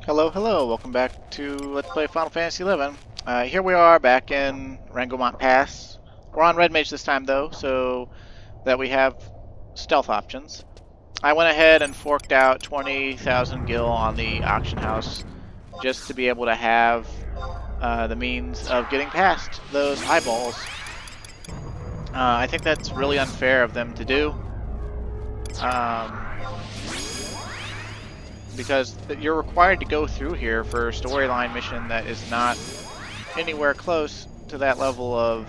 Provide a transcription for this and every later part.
Hello, hello. Welcome back to Let's Play Final Fantasy XI. Here we are back in Rangomont Pass. We're on Red Mage this time, though, so that we have stealth options. I went ahead and forked out 20,000 gil on the auction house just to be able to have the means of getting past those eyeballs. I think that's really unfair of them to do. Because you're required to go through here for a storyline mission that is not anywhere close to that level of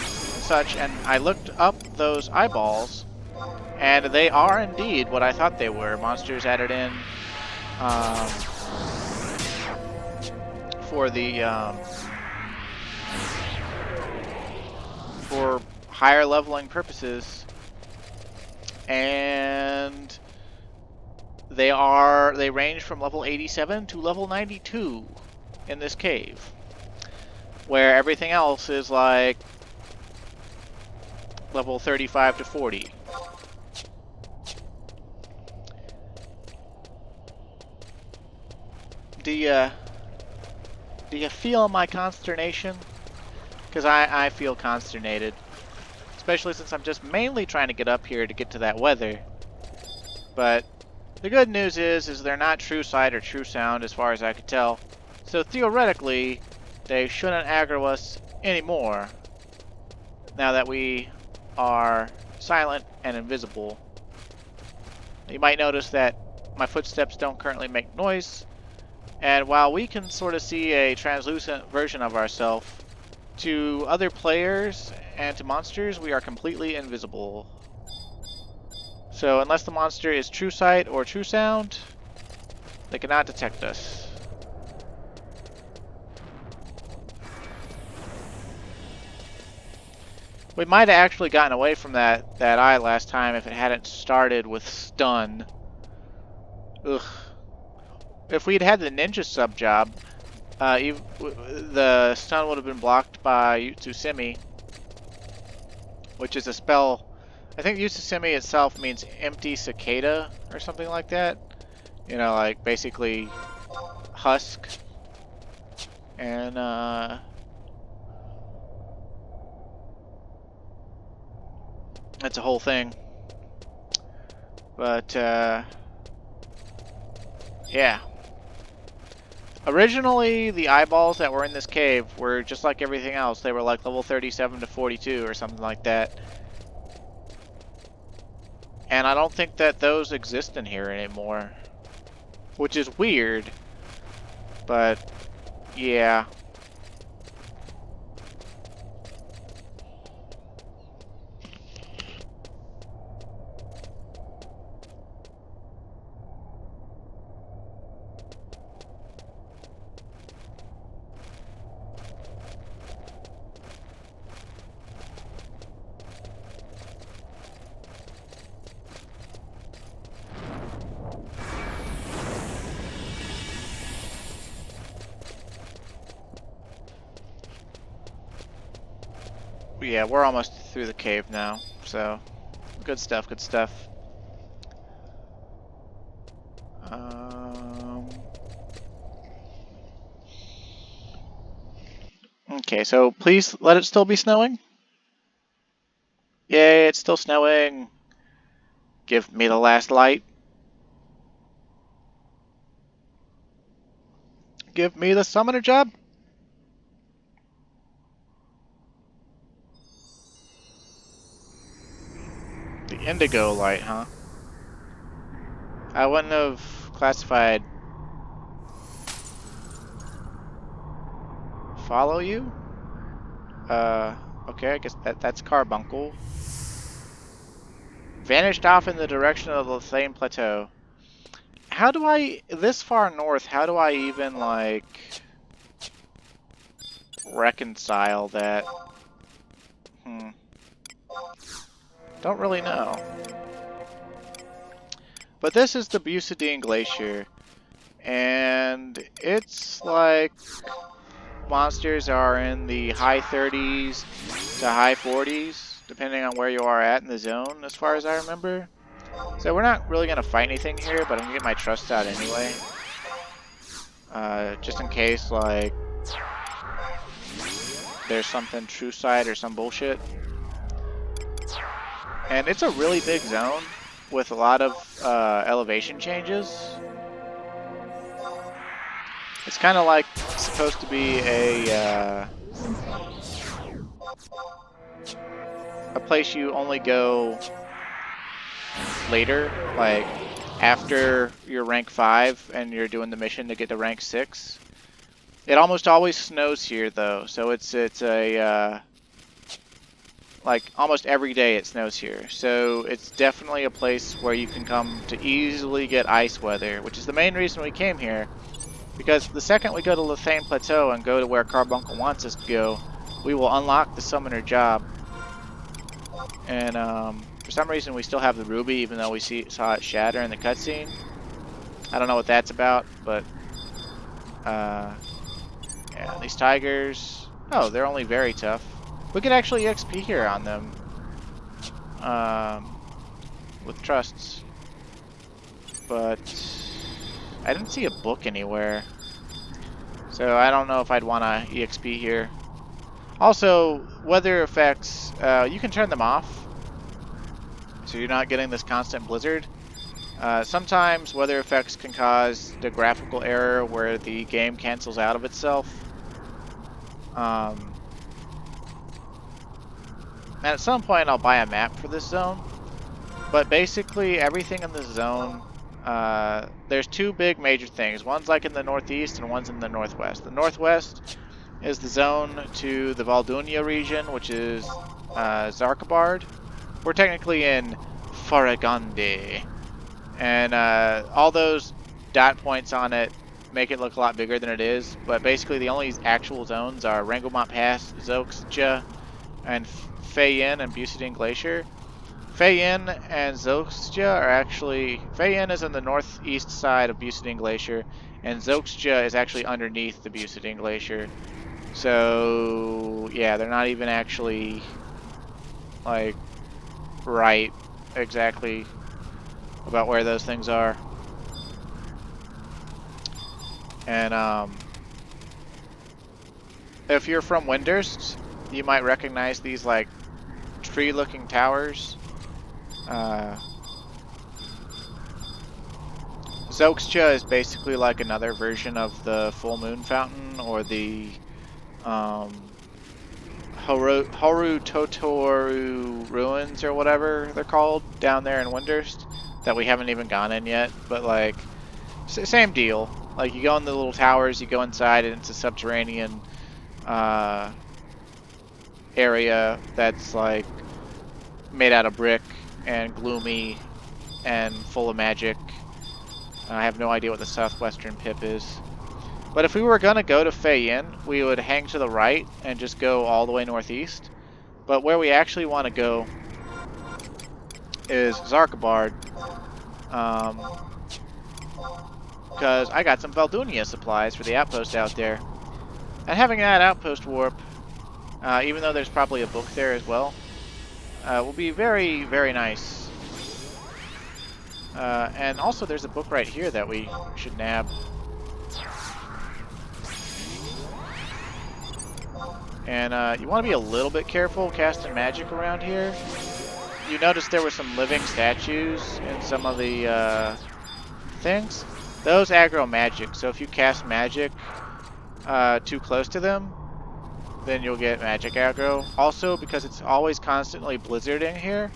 such. And I looked up those eyeballs, and they are indeed what I thought they were. Monsters added in for the for higher leveling purposes. And they range from level 87 to level 92 in this cave, where everything else is like level 35 to 40. Do you feel my consternation? Because I feel consternated. Especially since I'm just mainly trying to get up here to get to that weather. But the good news is they're not true sight or true sound as far as I could tell. So theoretically, they shouldn't aggro us anymore. Now that we are silent and invisible. You might notice that my footsteps don't currently make noise. And while we can sort of see a translucent version of ourselves, to other players and to monsters, we are completely invisible. So unless the monster is true sight or true sound, they cannot detect us. We might have actually gotten away from that eye last time if it hadn't started with stun. Ugh. If we'd had the ninja sub job, the stun would have been blocked by Yutsusemi, which is a spell. I think Yutsusemi itself means empty cicada or something like that. You know, like basically husk. And that's a whole thing. But yeah. Originally, the eyeballs that were in this cave were just like everything else. They were like level 37 to 42 or something like that. And I don't think that those exist in here anymore. Which is weird. But, yeah. Yeah, we're almost through the cave now, so good stuff, good stuff. Okay, so please let it still be snowing. Yay, it's still snowing. Give me the last light. Give me the summoner job. The indigo light, huh? I wouldn't have classified follow you? Okay, I guess that's Carbuncle. Vanished off in the direction of the same plateau. How do I, this far north, how do I even, like, reconcile that? Don't really know. But this is the Bucidine Glacier. And it's like monsters are in the high 30s to high 40s, depending on where you are at in the zone, as far as I remember. So we're not really going to fight anything here, but I'm going to get my trust out anyway. Just in case, like, there's something true side or some bullshit. And it's a really big zone with a lot of elevation changes. It's kind of like supposed to be a place you only go later, like after you're rank 5 and you're doing the mission to get to rank 6. It almost always snows here though, so it's a like almost every day it snows here. So it's definitely a place where you can come to easily get ice weather, which is the main reason we came here. Because the second we go to Lethane Plateau and go to where Carbuncle wants us to go, we will unlock the summoner job. And for some reason we still have the ruby, even though we saw it shatter in the cutscene. I don't know what that's about, but yeah, these tigers. Oh, they're only very tough. We could actually XP here on them with trusts, but I didn't see a book anywhere, so I don't know if I'd want to EXP here. Also, weather effects, you can turn them off, so you're not getting this constant blizzard. Sometimes weather effects can cause the graphical error where the game cancels out of itself. And at some point I'll buy a map for this zone, but basically everything in this zone, there's two big major things. One's like in the northeast and one's in the northwest. The northwest is the zone to the Valdunia region, which is Zarkabard. We're technically in Faragonde, and all those dot points on it make it look a lot bigger than it is, but basically the only actual zones are Rangomont Pass, Zoxja, and Feyin and Bucidine Glacier. Feyin and Zoxja are actually... Feyin is in the northeast side of Bucidine Glacier, and Zoxja is actually underneath the Bucidine Glacier. So, yeah, they're not even actually, like, right exactly about where those things are. And, if you're from Windurst, you might recognize these, like, tree-looking towers. Zoxja is basically like another version of the Full Moon Fountain, or the Horu Totoru Ruins, or whatever they're called, down there in Windurst, that we haven't even gone in yet. But like, same deal. Like, you go in the little towers, you go inside, and it's a subterranean area that's like made out of brick and gloomy and full of magic. I have no idea what the southwestern pip is. But if we were going to go to Feyin, we would hang to the right and just go all the way northeast. But where we actually want to go is Zarkabard. Because I got some Valdunia supplies for the outpost out there. And having that outpost warp, even though there's probably a book there as well, will be very, very nice. And also there's a book right here that we should nab. And you want to be a little bit careful casting magic around here. You notice there were some living statues in some of the things. Those aggro magic, so if you cast magic too close to them, then you'll get magic aggro. Also, because it's always constantly blizzarding here,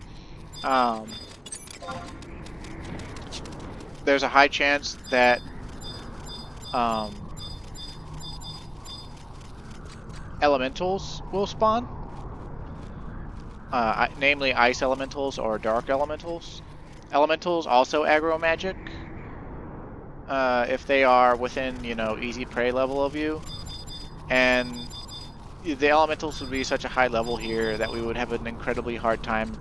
there's a high chance that elementals will spawn, namely ice elementals or dark elementals. Elementals also aggro magic if they are within, you know, easy prey level of you, and the elementals would be such a high level here that we would have an incredibly hard time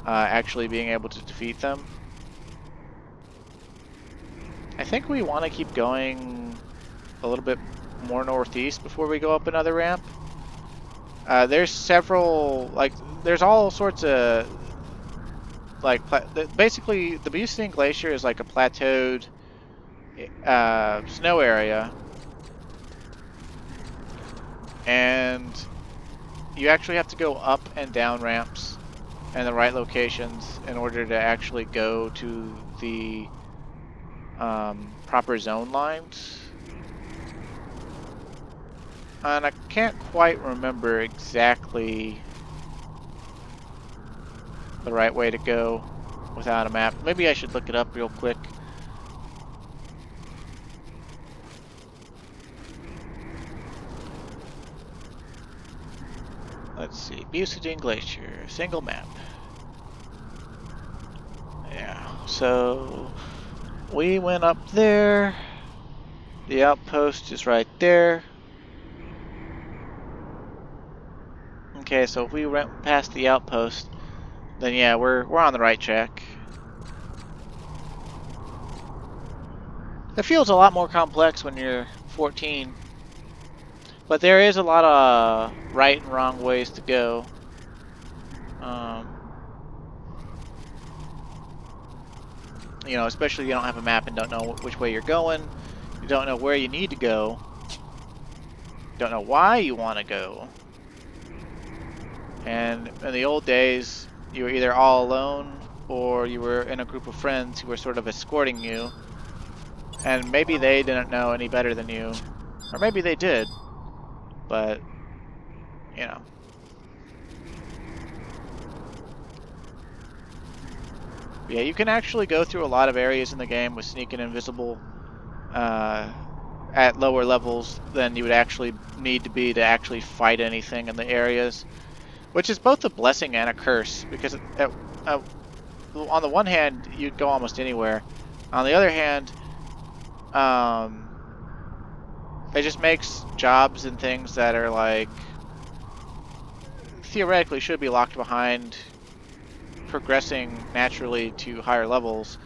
actually being able to defeat them. I think we want to keep going a little bit more northeast before we go up another ramp. There's several, like, there's all sorts of like basically the Bucine Glacier is like a plateaued snow area, and you actually have to go up and down ramps in the right locations in order to actually go to the proper zone lines. And I can't quite remember exactly the right way to go without a map. Maybe I should look it up real quick. Let's see, Bucine Glacier, single map. Yeah, so we went up there. The outpost is right there. Okay, so if we went past the outpost, then yeah, we're on the right track. It feels a lot more complex when you're 14, but there is a lot of right and wrong ways to go. You know, especially if you don't have a map and don't know which way you're going, you don't know where you need to go, you don't know why you want to go. And in the old days, you were either all alone or you were in a group of friends who were sort of escorting you. And maybe they didn't know any better than you, or maybe they did, but, you know. Yeah, you can actually go through a lot of areas in the game with Sneak and Invisible at lower levels than you would actually need to be to actually fight anything in the areas, which is both a blessing and a curse, because on the one hand, you'd go almost anywhere. On the other hand, it just makes jobs and things that are like theoretically should be locked behind progressing naturally to higher levels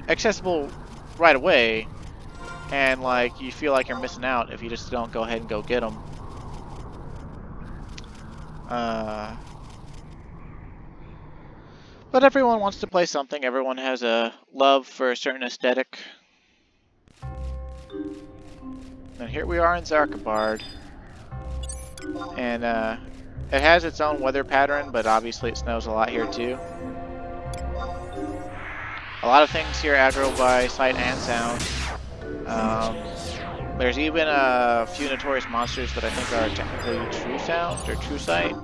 accessible right away, and like you feel like you're missing out if you just don't go ahead and go get them. But everyone wants to play something. Everyone has a love for a certain aesthetic. And here we are in Zarkabard. And it has its own weather pattern, but obviously it snows a lot here too. A lot of things here aggro by sight and sound. There's even a few notorious monsters that I think are technically true sound or true sight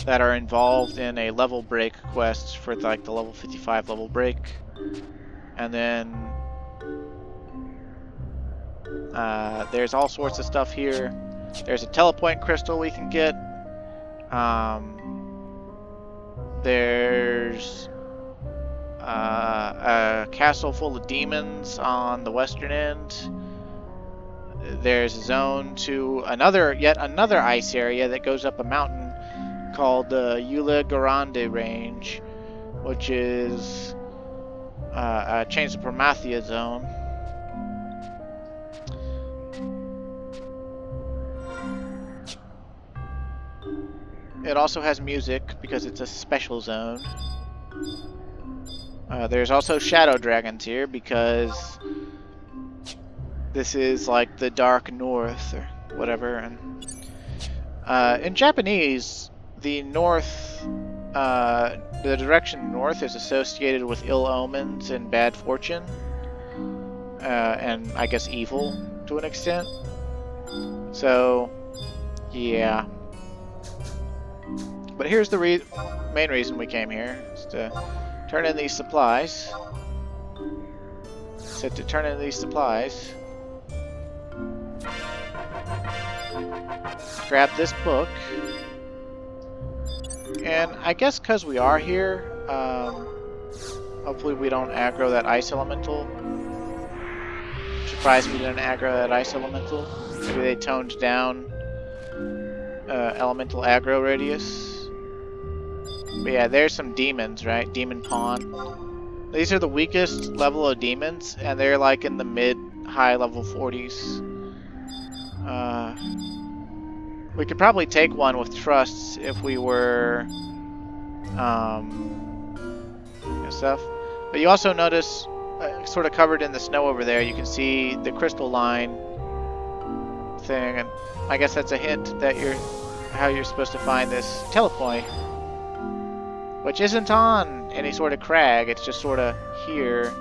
that are involved in a level break quest for like the level 55 level break. And then there's all sorts of stuff here. There's a telepoint crystal we can get. There's a castle full of demons on the western end. There's a zone to yet another ice area that goes up a mountain called the Eula Grande Range, which is a Chains of Promathia zone. It also has music because it's a special zone. There's also shadow dragons here because this is like the Dark North or whatever. And in Japanese, the north, the direction north is associated with ill omens and bad fortune, and I guess evil to an extent. So, yeah. But here's the main reason we came here, is to turn in these supplies. So to turn in these supplies, grab this book, and I guess because we are here, hopefully we don't aggro that ice elemental. Surprised we didn't aggro that ice elemental. Maybe they toned down elemental aggro radius. But yeah, there's some demons, right? Demon Pawn. These are the weakest level of demons, and they're like in the mid-high level 40s. We could probably take one with trusts if we were stuff. But you also notice, sort of covered in the snow over there, you can see the crystal line thing, and I guess that's a hint that how you're supposed to find this telepoint, which isn't on any sort of crag, it's just sort of here.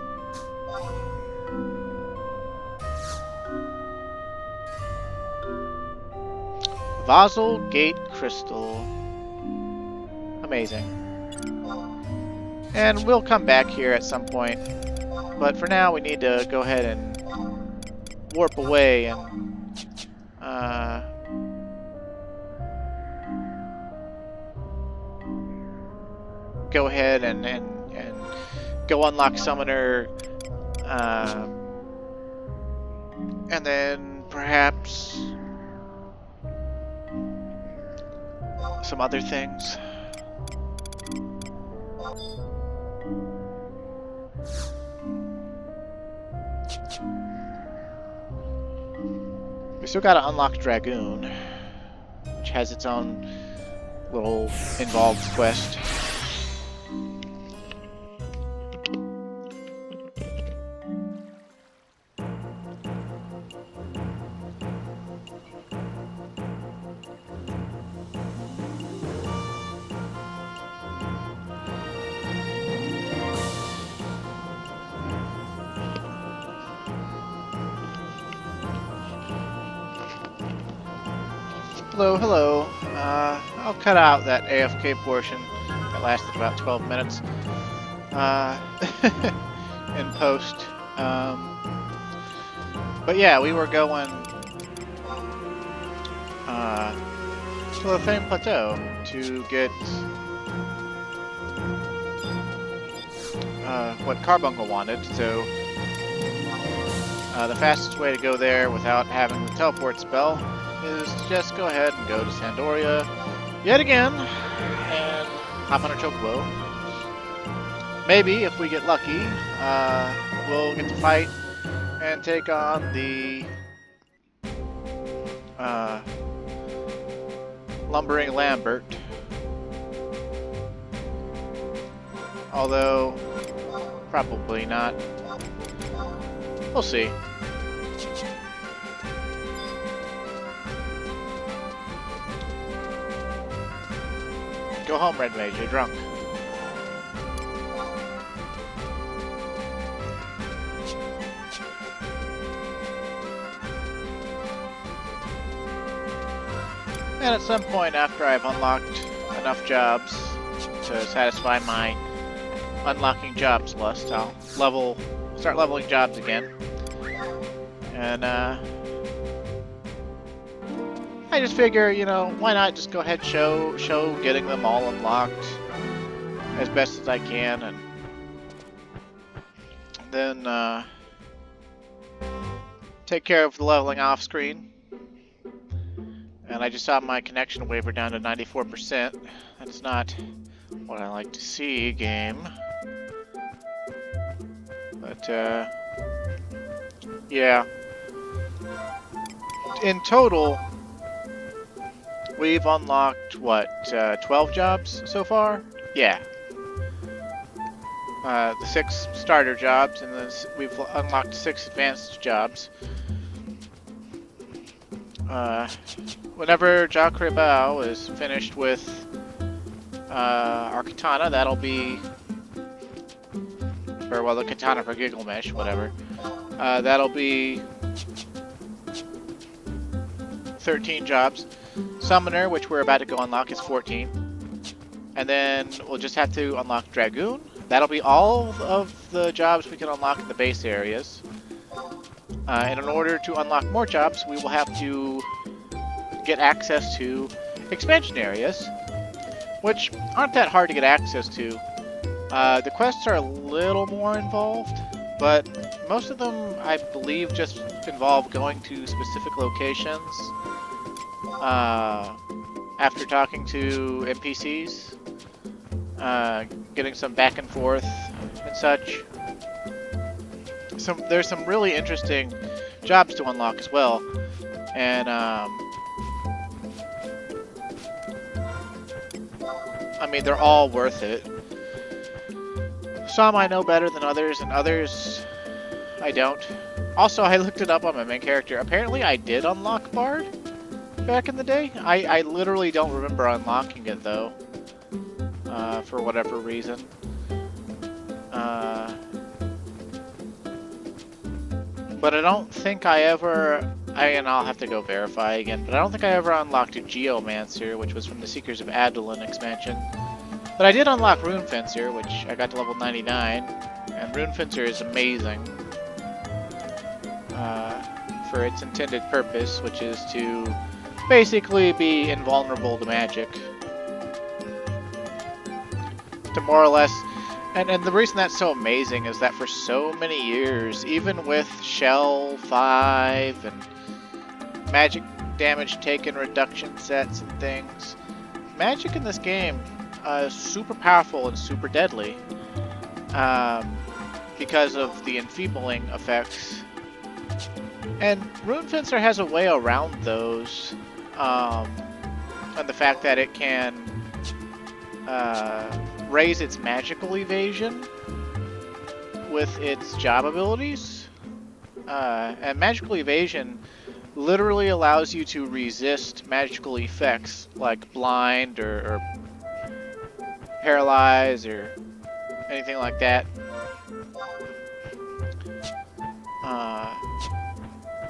Vassal Gate Crystal. Amazing. And we'll come back here at some point, but for now we need to go ahead and warp away and go ahead and go unlock Summoner, and then perhaps some other things. We still gotta unlock Dragoon, which has its own little involved quest. Hello, hello. I'll cut out that AFK portion that lasted about 12 minutes in post. But yeah, we were going to the famed plateau to get what Carbuncle wanted, so the fastest way to go there without having the teleport spell is to just go ahead and go to Sandoria yet again and hop on a chocobo. Maybe, if we get lucky, we'll get to fight and take on the Lumbering Lambert. Although, probably not. We'll see. Go home, Red Mage, you're drunk. And at some point after I've unlocked enough jobs to satisfy my unlocking jobs list, I'll start leveling jobs again. And I just figure, you know, why not just go ahead and show getting them all unlocked as best as I can, and then take care of the leveling off screen. And I just saw my connection waver down to 94%. That's not what I like to see, game. But yeah. In total, we've unlocked, what, 12 jobs so far? Yeah. The 6 starter jobs, and then we've unlocked 6 advanced jobs. Whenever Jacre Bao is finished with our katana, that'll be... or, well, the katana for Gilgamesh, whatever. That'll be 13 jobs. Summoner, which we're about to go unlock, is 14. And then we'll just have to unlock Dragoon. That'll be all of the jobs we can unlock in the base areas. And in order to unlock more jobs, we will have to get access to expansion areas, which aren't that hard to get access to. The quests are a little more involved, but most of them, I believe, just involve going to specific locations after talking to NPCs, getting some back and forth and such. There's some really interesting jobs to unlock as well, and I mean, they're all worth it. some I know better than others, and others I don't. Also, I looked it up on my main character. Apparently I did unlock Bard back in the day. I literally don't remember unlocking it, though. For whatever reason. But I don't think I ever... and I'll have to go verify again, but I don't think I ever unlocked Geomancer, which was from the Seekers of Adolin expansion. But I did unlock Rune Fencer, which I got to level 99, and Rune Fencer is amazing for its intended purpose, which is to basically be invulnerable to magic. To more or less... And the reason that's so amazing is that for so many years, even with Shell 5 and magic damage taken reduction sets and things, magic in this game is super powerful and super deadly because of the enfeebling effects. And Rune Fencer has a way around those, and the fact that it can raise its magical evasion with its job abilities. And magical evasion literally allows you to resist magical effects like blind or paralyze or anything like that.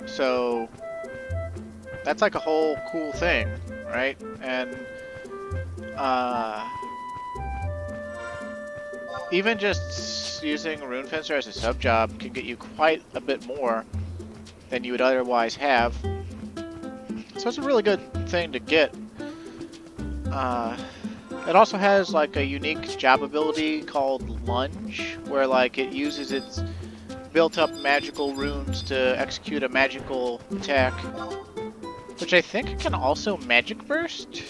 So that's like a whole cool thing, right? And even just using Rune Fencer as a sub-job can get you quite a bit more than you would otherwise have. So it's a really good thing to get. It also has like a unique job ability called Lunge, where like it uses its built-up magical runes to execute a magical attack, which I think can also magic burst.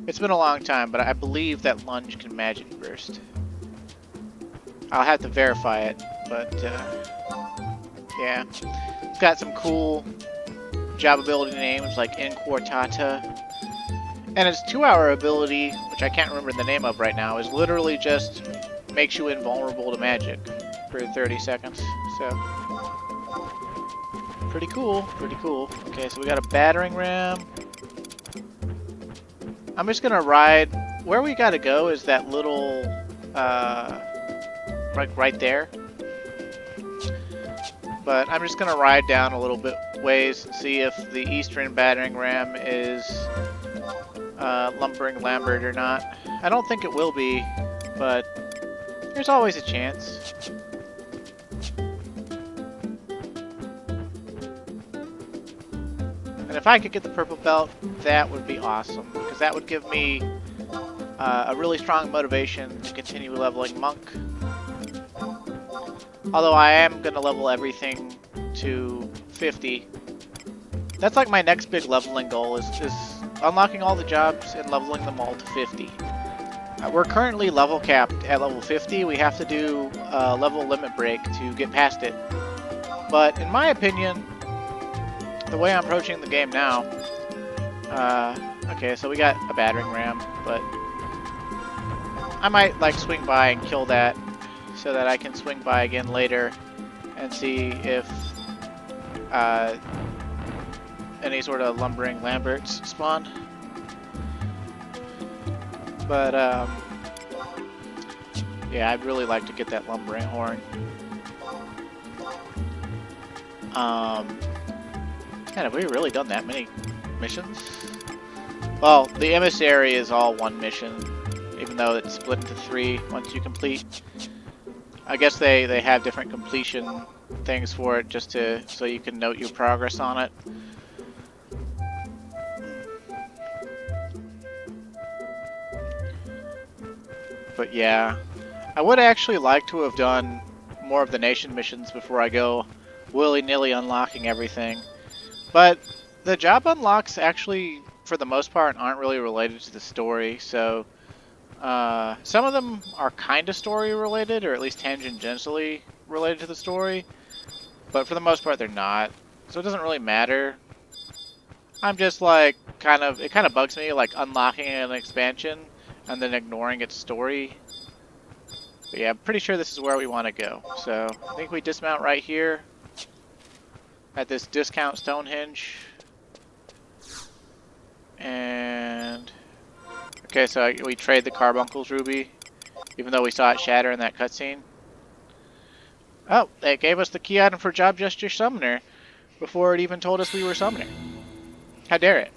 It's been a long time, but I believe that Lunge can magic burst. I'll have to verify it, but yeah. It's got some cool job ability names like In Quartata. And its 2-hour ability, which I can't remember the name of right now, is literally just makes you invulnerable to magic for 30 seconds. So, pretty cool, pretty cool. Okay, so we got a battering ram. I'm just gonna ride. Where we gotta go is that little, like right there. But I'm just gonna ride down a little bit ways and see if the eastern battering ram is lumbering Lambert or not. I don't think it will be, but there's always a chance. And if I could get the purple belt, that would be awesome, because that would give me a really strong motivation to continue leveling Monk. Although I am going to level everything to 50. That's like my next big leveling goal, is unlocking all the jobs and leveling them all to 50. We're currently level capped at level 50. We have to do a level limit break to get past it. But in my opinion, the way I'm approaching the game now, okay, so we got a battering ram, but I might like swing by and kill that so that I can swing by again later and see if any sort of lumbering Lamberts spawn. But yeah, I'd really like to get that lumbering horn. Man, have we really done that many missions? Well, the emissary is all one mission, even though it's split into 3 once you complete. I guess they have different completion things for it, just so you can note your progress on it. But yeah, I would actually like to have done more of the nation missions before I go willy-nilly unlocking everything. But the job unlocks actually, for the most part, aren't really related to the story, so some of them are kind of story related, or at least tangentially related to the story, but for the most part they're not, so it doesn't really matter. I'm just like, it kind of bugs me, like unlocking an expansion and then ignoring its story. But yeah, I'm pretty sure this is where we want to go. So I think we dismount right here at this discount Stonehenge. And okay, so we trade the Carbuncle's ruby, even though we saw it shatter in that cutscene. Oh, it gave us the key item for Job Gesture Summoner before it even told us we were Summoner. How dare it?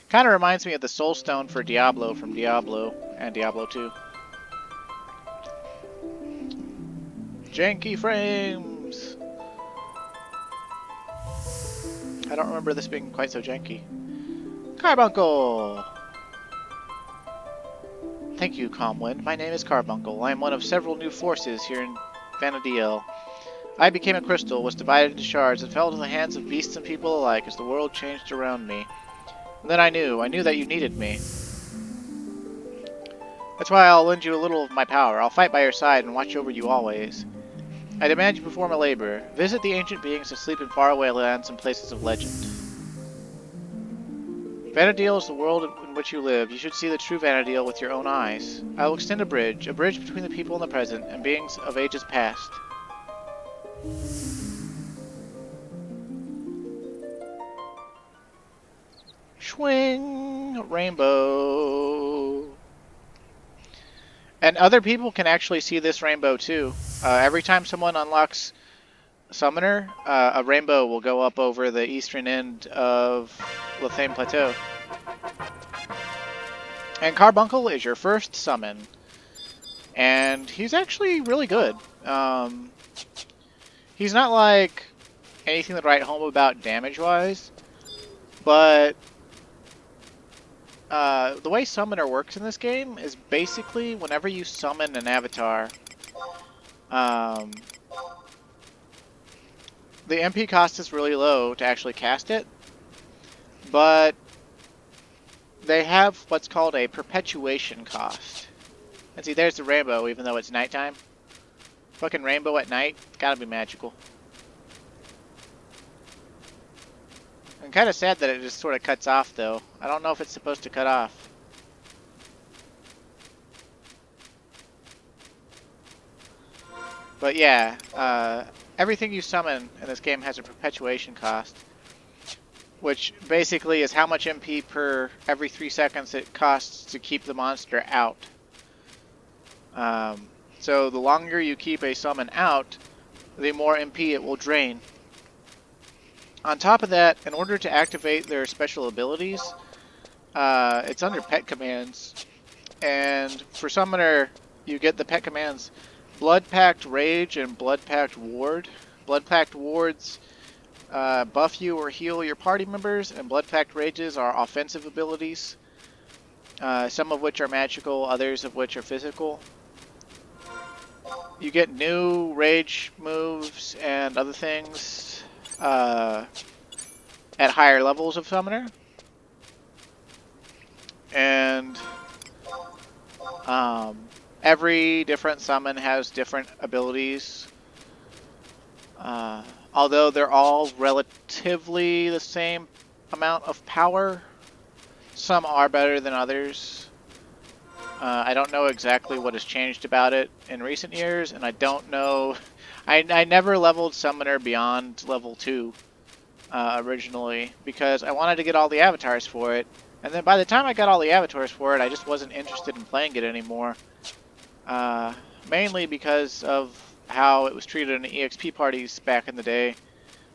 Kind of reminds me of the Soul Stone for Diablo from Diablo and Diablo 2. Janky frames! I don't remember this being quite so janky. Carbuncle! Thank you, Calmwind. My name is Carbuncle. I am one of several new forces here in Vanadiel. I became a crystal, was divided into shards, and fell into the hands of beasts and people alike as the world changed around me. And then I knew that you needed me. That's why I'll lend you a little of my power. I'll fight by your side and watch over you always. I demand you perform a labor. Visit the ancient beings asleep in faraway lands and places of legend. Vanadiel is the world in which you live. You should see the true Vanadiel with your own eyes. I will extend a bridge between the people in the present and beings of ages past. Swing! Rainbow! And other people can actually see this rainbow too. Every time someone unlocks Summoner, a rainbow will go up over the eastern end of Lethane Plateau. And Carbuncle is your first summon. And he's actually really good. He's not like anything to write home about damage-wise, but the way Summoner works in this game is basically whenever you summon an avatar, the MP cost is really low to actually cast it, but they have what's called a perpetuation cost. And see, there's the rainbow, even though it's nighttime. Fucking rainbow at night, it's gotta be magical. I'm kind of sad that it just sort of cuts off, though. I don't know if it's supposed to cut off. But yeah, everything you summon in this game has a perpetuation cost, which basically is how much MP per every 3 seconds it costs to keep the monster out. So the longer you keep a summon out, the more MP it will drain. On top of that, in order to activate their special abilities, it's under pet commands. And for Summoner, you get the pet commands Blood Pact Rage and Blood Pact Ward. Blood Pact Wards buff you or heal your party members, and Blood Pact Rages are offensive abilities, some of which are magical, others of which are physical. You get new rage moves and other things at higher levels of Summoner. And every different summon has different abilities. Although they're all relatively the same amount of power, some are better than others. I don't know exactly what has changed about it in recent years, and I don't know... I never leveled Summoner beyond level 2 originally, because I wanted to get all the avatars for it, and then by the time I got all the avatars for it, I just wasn't interested in playing it anymore. Mainly because of how it was treated in the EXP parties back in the day,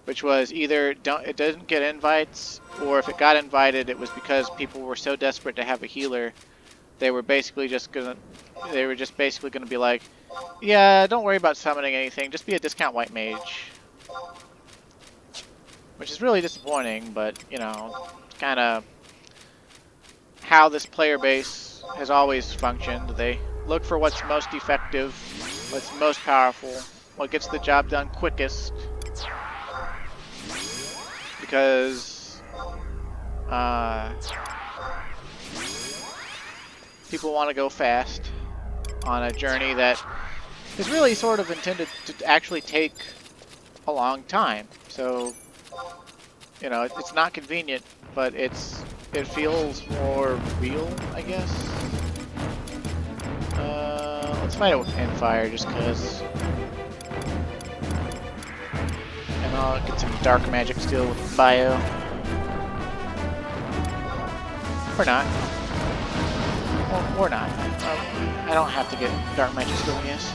which was either it didn't get invites, or if it got invited, it was because people were so desperate to have a healer, they were basically just gonna be like, yeah, don't worry about summoning anything, just be a discount white mage. Which is really disappointing, but you know, kind of how this player base has always functioned. They look for what's most effective, what's most powerful, what gets the job done quickest. Because people want to go fast on a journey that is really sort of intended to actually take a long time. So, you know, it's not convenient, but it feels more real, I guess. Let's fight it with fire just cause. And I'll get some dark magic steel with bio. Or not. Or not. I don't have to get dark magic steel, I guess.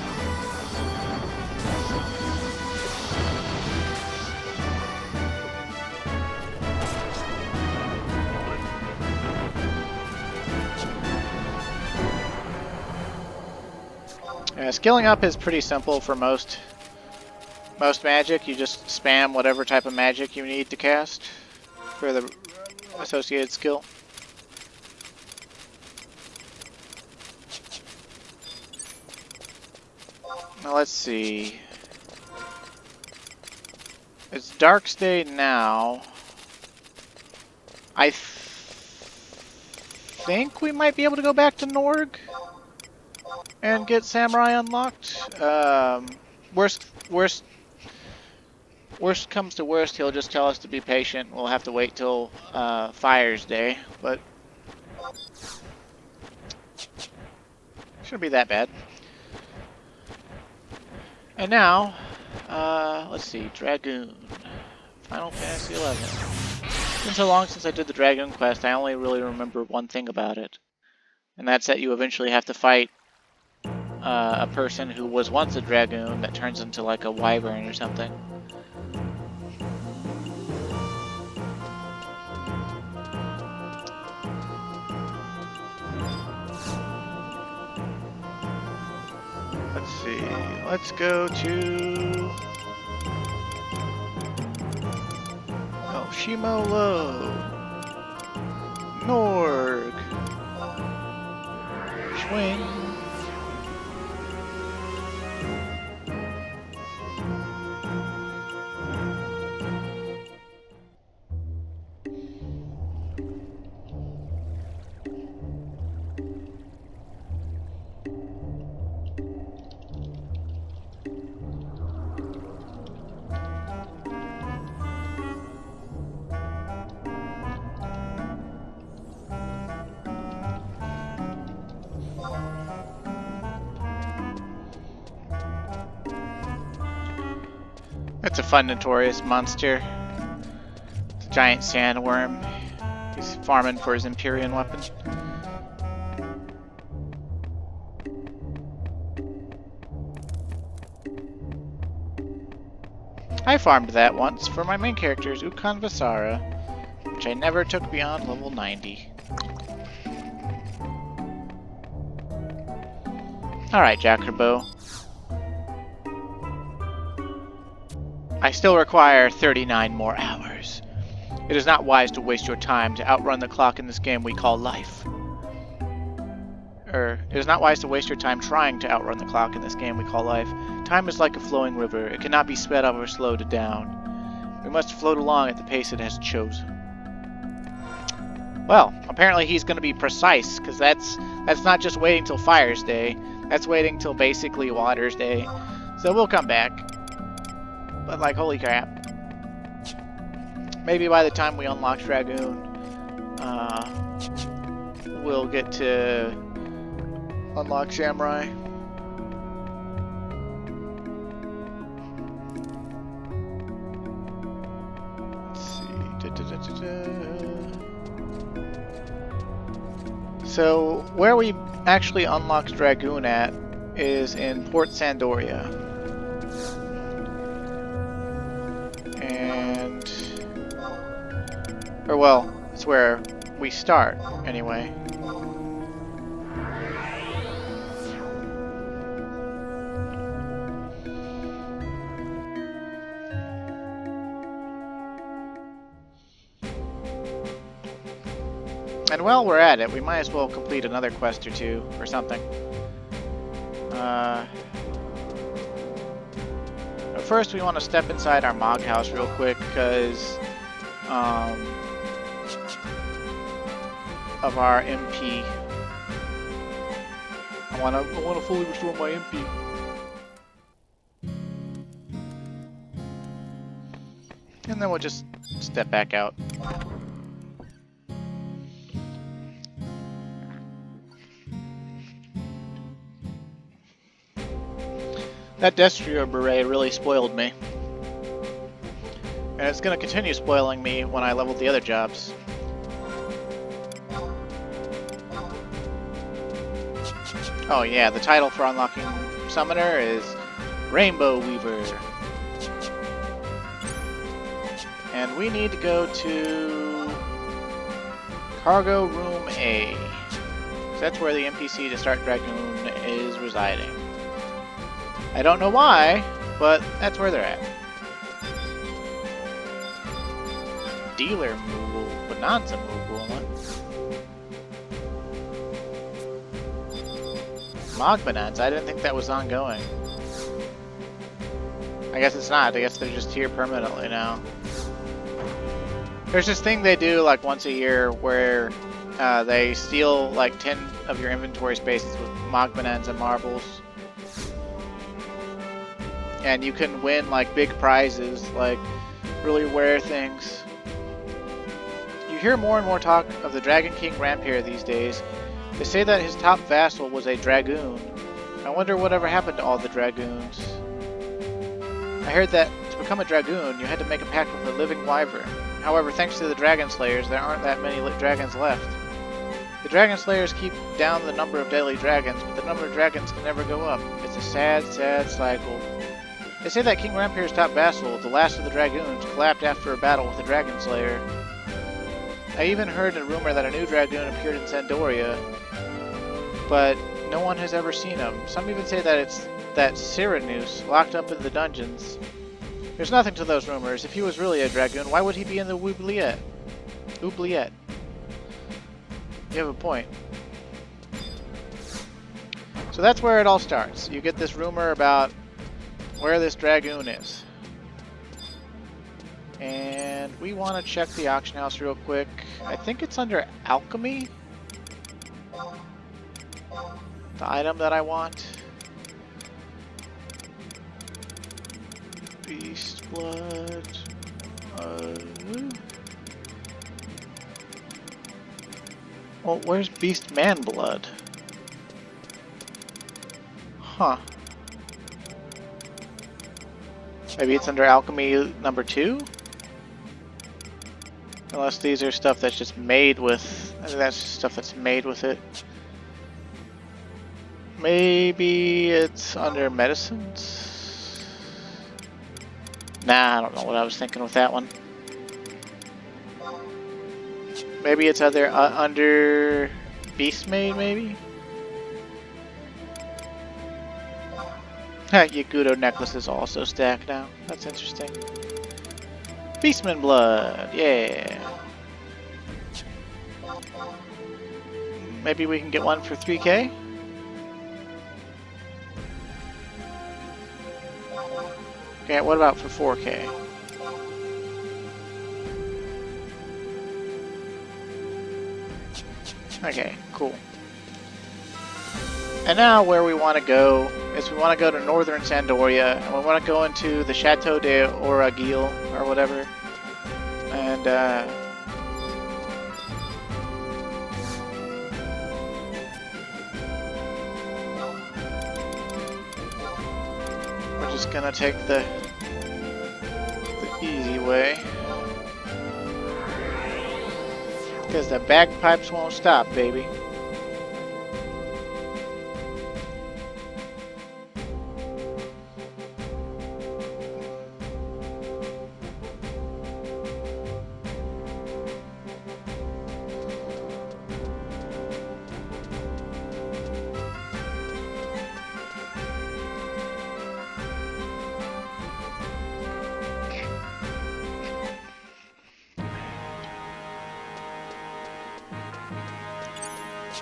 Skilling up is pretty simple for most magic. You just spam whatever type of magic you need to cast for the associated skill. Now let's see. It's dark state now. I think we might be able to go back to Norg and get Samurai unlocked. Worst comes to worst, he'll just tell us to be patient. We'll have to wait till Fire's Day, but shouldn't be that bad. And now, let's see, Dragoon, Final Fantasy XI. It's been so long since I did the Dragoon quest, I only really remember one thing about it, and that's that you eventually have to fight a person who was once a Dragoon that turns into like a wyvern or something. Let's see, let's go to Shimolo, Norg, Schwing. That's a fun notorious monster. It's a giant sandworm. He's farming for his Empyrean weapon. I farmed that once for my main characters, Ukan Vasara, which I never took beyond level 90. Alright, Jackerbo. I still require 39 more hours. It is not wise to waste your time to outrun the clock in this game we call life. It is not wise to waste your time trying to outrun the clock in this game we call life. Time is like a flowing river. It cannot be sped up or slowed down. We must float along at the pace it has chosen. Well, apparently he's going to be precise, because that's not just waiting till Fire's Day. That's waiting till basically Water's Day. So we'll come back. But like, holy crap. Maybe by the time we unlock Dragoon, we'll get to unlock Samurai. Let's see. So, where we actually unlocked Dragoon at is in Port Sandoria. Or well, it's where we start, anyway. And while we're at it, we might as well complete another quest or two, or something. But first we want to step inside our Mog House real quick, because of our MP. I want to fully restore my MP. And then we'll just step back out. That Destrier beret really spoiled me. And it's going to continue spoiling me when I level the other jobs. Oh yeah, the title for unlocking Summoner is Rainbow Weaver. And we need to go to Cargo Room A. So that's where the NPC to start Dragoon is residing. I don't know why, but that's where they're at. Dealer Moogle, Bonanza Moogle, what? Mog Bonanza, I didn't think that was ongoing. I guess it's not, I guess they're just here permanently now. There's this thing they do like once a year where they steal like 10 of your inventory spaces with Mog Bonanza marbles. And you can win like big prizes, like really rare things. You hear more and more talk of the Dragon King Rampere these days. They say that his top vassal was a Dragoon. I wonder whatever happened to all the Dragoons. I heard that to become a Dragoon, you had to make a pact with a living wyvern. However, thanks to the Dragon Slayers, there aren't that many dragons left. The Dragon Slayers keep down the number of deadly dragons, but the number of dragons can never go up. It's a sad, sad cycle. They say that King Rampere's top vassal, the last of the Dragoons, collapsed after a battle with the Dragon Slayer. I even heard a rumor that a new Dragoon appeared in Sandoria, but no one has ever seen him. Some even say that it's that Cyranus, locked up in the dungeons. There's nothing to those rumors. If he was really a Dragoon, why would he be in the oubliette? Oubliette. You have a point. So that's where it all starts. You get this rumor about where this Dragoon is. And we want to check the auction house real quick. I think it's under alchemy. The item that I want. Beast blood. Well, where's beast man blood? Huh. Maybe it's under alchemy number 2? Unless these are stuff that's just made with... I think that's just stuff that's made with it. Maybe it's under medicines? Nah, I don't know what I was thinking with that one. Maybe it's either under Beast Made, maybe? Yakuto necklaces also stack now. That's interesting. Beastman blood, yeah. Maybe we can get one for 3k? Okay, what about for 4k? Okay, cool. And now where we want to go is we want to go to northern Sandoria, and we want to go into the Chateau de Oragil, or whatever. And, we're just gonna take the easy way. Because the bagpipes won't stop, baby.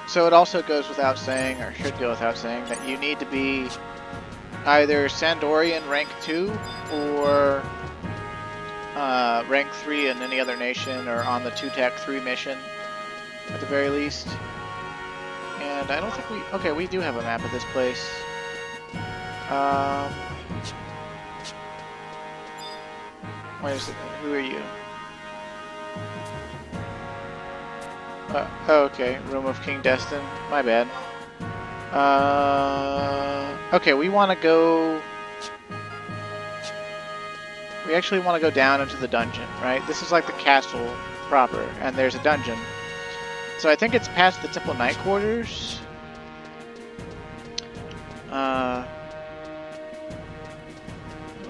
So it also goes without saying, or should go without saying, that you need to be either Sandorian rank 2 or rank 3 in any other nation, or on the 2-TAC 3 mission at the very least. And I don't think we... Okay, we do have a map of this place. Where's it? Who are you? Oh, okay, Room of King Destin. My bad. Okay, we want to go we actually want to go down into the dungeon, right? This is like the castle proper, and there's a dungeon. So I think it's past the Temple Night Quarters.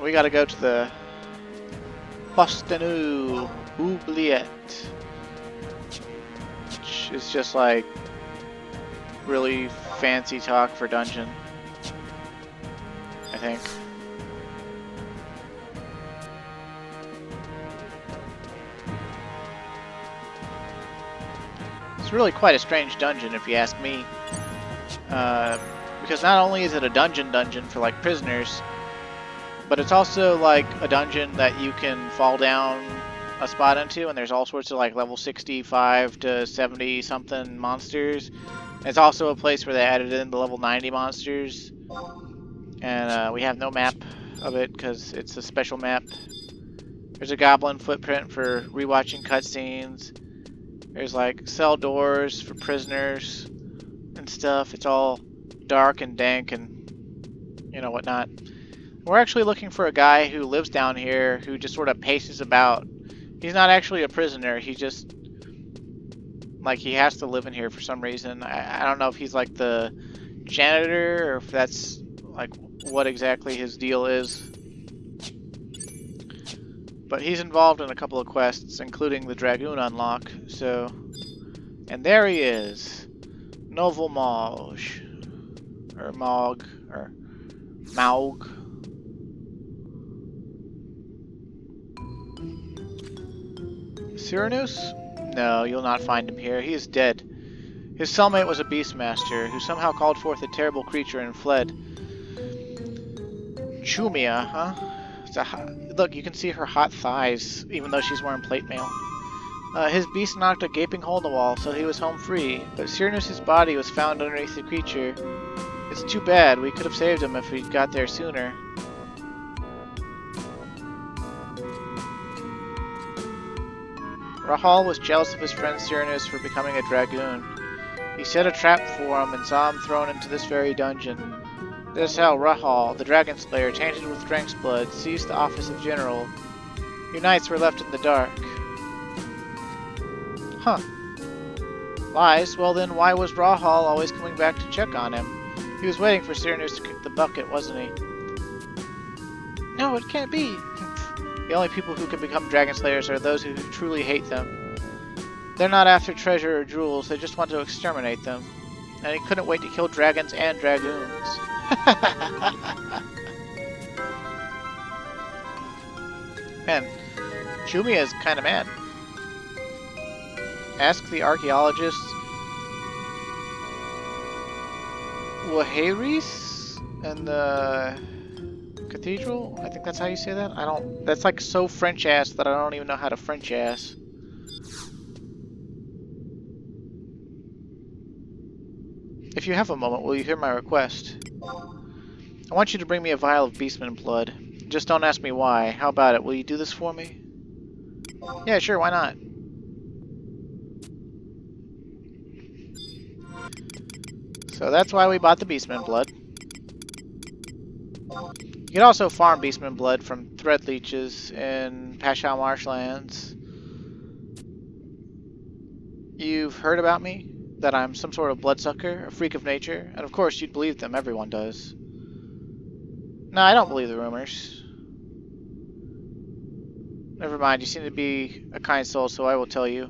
We gotta go to the Bostonu Oubliette, which is just like really fancy talk for dungeon, I think. It's really quite a strange dungeon if you ask me, because not only is it a dungeon for like prisoners, but it's also like a dungeon that you can fall down a spot into, and there's all sorts of like level 65 to 70 something monsters. It's also a place where they added in the level 90 monsters, and we have no map of it because it's a special map. There's a goblin footprint for rewatching cutscenes. There's like cell doors for prisoners and stuff. It's all dark and dank and you know whatnot. We're actually looking for a guy who lives down here who just sort of paces about. He's not actually a prisoner. He just, like, he has to live in here for some reason. I don't know if he's like the janitor or if that's like what exactly his deal is. But he's involved in a couple of quests, including the Dragoon unlock. So, and there he is, Novel Mauge, or Maug, or Maug. Cyranoos? No, you'll not find him here. He is dead. His cellmate was a beastmaster, who somehow called forth a terrible creature and fled. Chumia, huh? Look, you can see her hot thighs, even though she's wearing plate mail. His beast knocked a gaping hole in the wall, so he was home free, but Cyranoos' body was found underneath the creature. It's too bad. We could have saved him if we'd got there sooner. Rahal was jealous of his friend Cyranoos for becoming a Dragoon. He set a trap for him and saw him thrown into this very dungeon. This is how Rahal, the Dragon Slayer, tainted with Drank's blood, seized the office of General. Your knights were left in the dark. Huh. Lies? Well then, why was Rahal always coming back to check on him? He was waiting for Cyranoos to kick the bucket, wasn't he? No, it can't be. The only people who can become Dragon Slayers are those who truly hate them. They're not after treasure or jewels, they just want to exterminate them. And he couldn't wait to kill dragons and dragoons. Man, Chumia is kind of mad. Ask the archaeologist Waharis and the cathedral? I think that's how you say that? That's like so French-ass that I don't even know how to French-ass. If you have a moment, will you hear my request? I want you to bring me a vial of beastman blood. Just don't ask me why. How about it? Will you do this for me? Yeah, sure, why not? So that's why we bought the beastman blood. You can also farm beastman blood from thread leeches in Pashao marshlands. You've heard about me? That I'm some sort of bloodsucker, a freak of nature, and of course you'd believe them, everyone does. No, I don't believe the rumors. Never mind, you seem to be a kind soul, so I will tell you.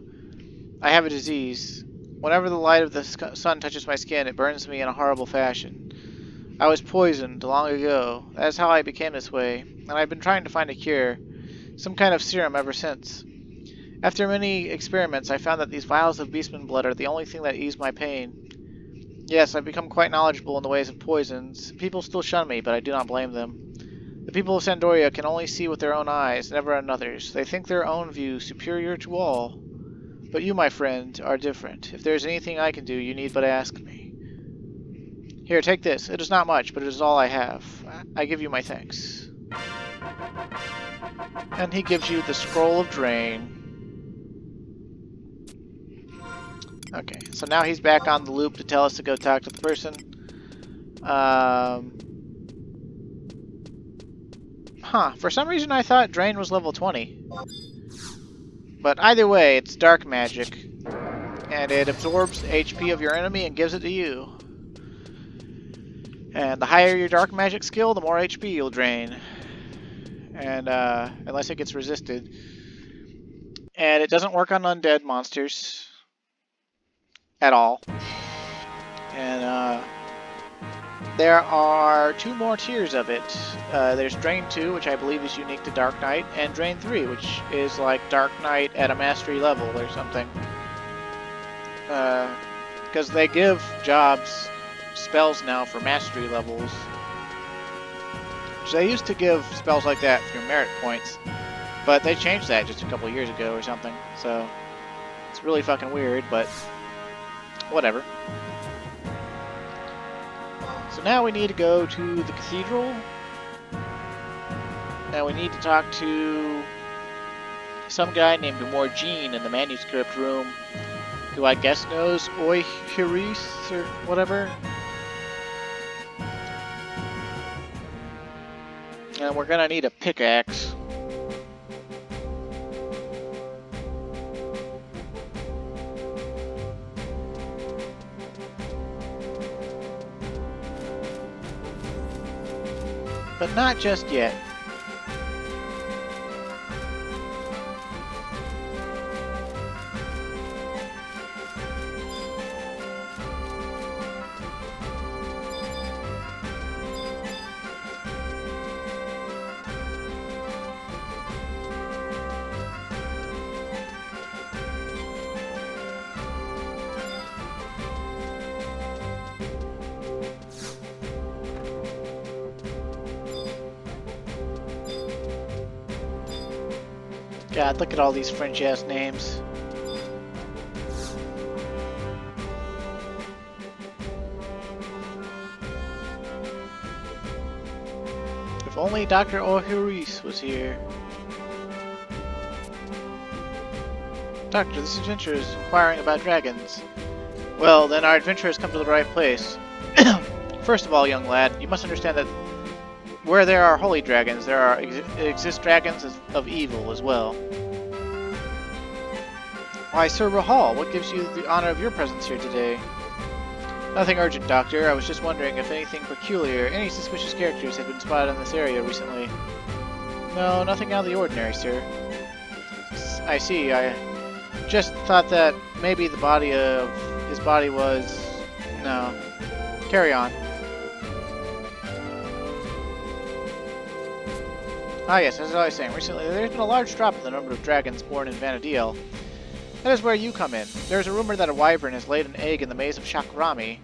I have a disease. Whenever the light of the sun touches my skin, it burns me in a horrible fashion. I was poisoned long ago. That is how I became this way, and I've been trying to find a cure, some kind of serum ever since. After many experiments, I found that these vials of beastman blood are the only thing that ease my pain. Yes, I've become quite knowledgeable in the ways of poisons. People still shun me, but I do not blame them. The people of Sandoria can only see with their own eyes, never another's. They think their own view superior to all. But you, my friend, are different. If there is anything I can do, you need but ask me. Here, take this. It is not much, but it is all I have. I give you my thanks. And he gives you the Scroll of Drain. Okay, so now he's back on the loop to tell us to go talk to the person. Huh, for some reason I thought Drain was level 20. But either way, it's dark magic. And it absorbs the HP of your enemy and gives it to you. And the higher your dark magic skill, the more HP you'll drain. And, unless it gets resisted. And it doesn't work on undead monsters. At all. And, there are 2 more tiers of it. There's Drain 2, which I believe is unique to Dark Knight, and Drain 3, which is like Dark Knight at a mastery level or something. Because they give jobs spells now for mastery levels. So they used to give spells like that through merit points, but they changed that just a couple years ago or something. So it's really fucking weird, but whatever. So now we need to go to the cathedral. And we need to talk to some guy named Morgine in the manuscript room, who I guess knows Oihiris or whatever. And we're gonna need a pickaxe. But not just yet. God, look at all these French-ass names. If only Dr. Oihiris was here. Doctor, this adventure is inquiring about dragons. Well, then our adventure has come to the right place. First of all, young lad, you must understand that where there are holy dragons, there exist dragons of evil as well. Why, Sir Rahal, what gives you the honor of your presence here today? Nothing urgent, Doctor. I was just wondering if anything peculiar, any suspicious characters had been spotted in this area recently. No, nothing out of the ordinary, sir. I see. I just thought that maybe his body was... No. Carry on. Ah yes, as I was saying, recently there's been a large drop in the number of dragons born in Vanadiel. That is where you come in. There is a rumor that a wyvern has laid an egg in the maze of Shakrami.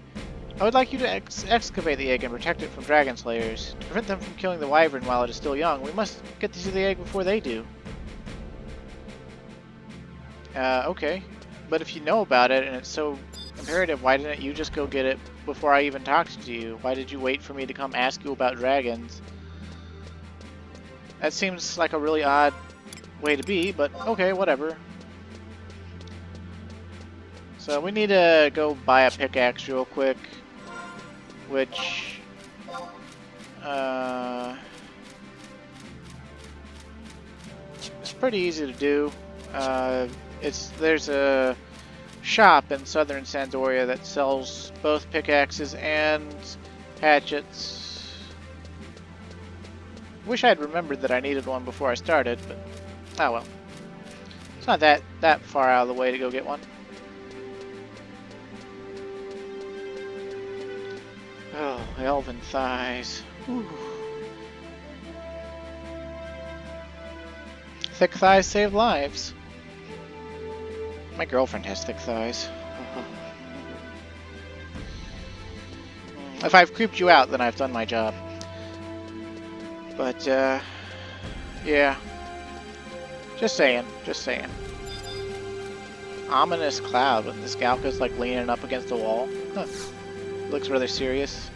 I would like you to excavate the egg and protect it from dragon slayers. To prevent them from killing the wyvern while it is still young, we must get to the egg before they do. Okay. But if you know about it and it's so imperative, why didn't you just go get it before I even talked to you? Why did you wait for me to come ask you about dragons? That seems like a really odd way to be, but okay, whatever. So we need to go buy a pickaxe real quick, which it's pretty easy to do. There's a shop in southern Sandoria that sells both pickaxes and hatchets. Wish I'd remembered that I needed one before I started, but oh well. It's not that far out of the way to go get one. Oh, elven thighs. Whew. Thick thighs save lives. My girlfriend has thick thighs. If I've creeped you out, then I've done my job. But, yeah. Just saying, just saying. Ominous cloud with the Scalca's like leaning up against the wall. Huh. Looks rather serious.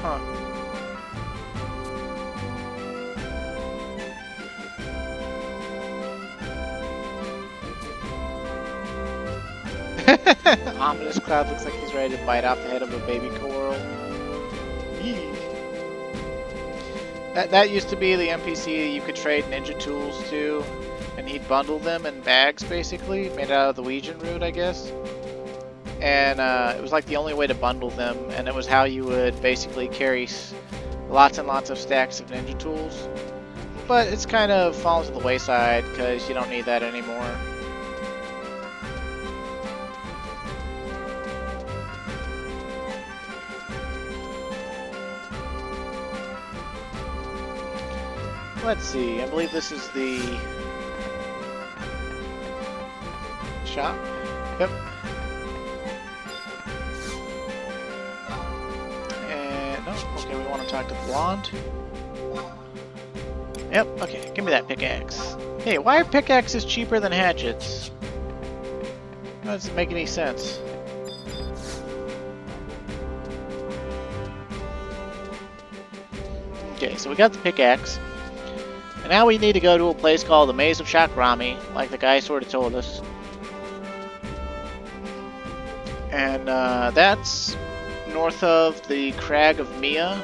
Huh. ominous cloud looks like he's ready to bite off the head of a baby coral. Yee. That used to be the NPC you could trade ninja tools to, and he'd bundle them in bags, basically, made out of the Ouija root, I guess. And it was like the only way to bundle them, and it was how you would basically carry lots and lots of stacks of ninja tools. But it's kind of fallen to the wayside because you don't need that anymore. Let's see, I believe this is the shop. Yep. And, oh, okay, we want to talk to the blonde. Yep, okay, give me that pickaxe. Hey, why are pickaxes cheaper than hatchets? That doesn't make any sense. Okay, so we got the pickaxe. And now we need to go to a place called the Maze of Chakrami, like the guy sort of told us. And that's north of the Crag of Mia,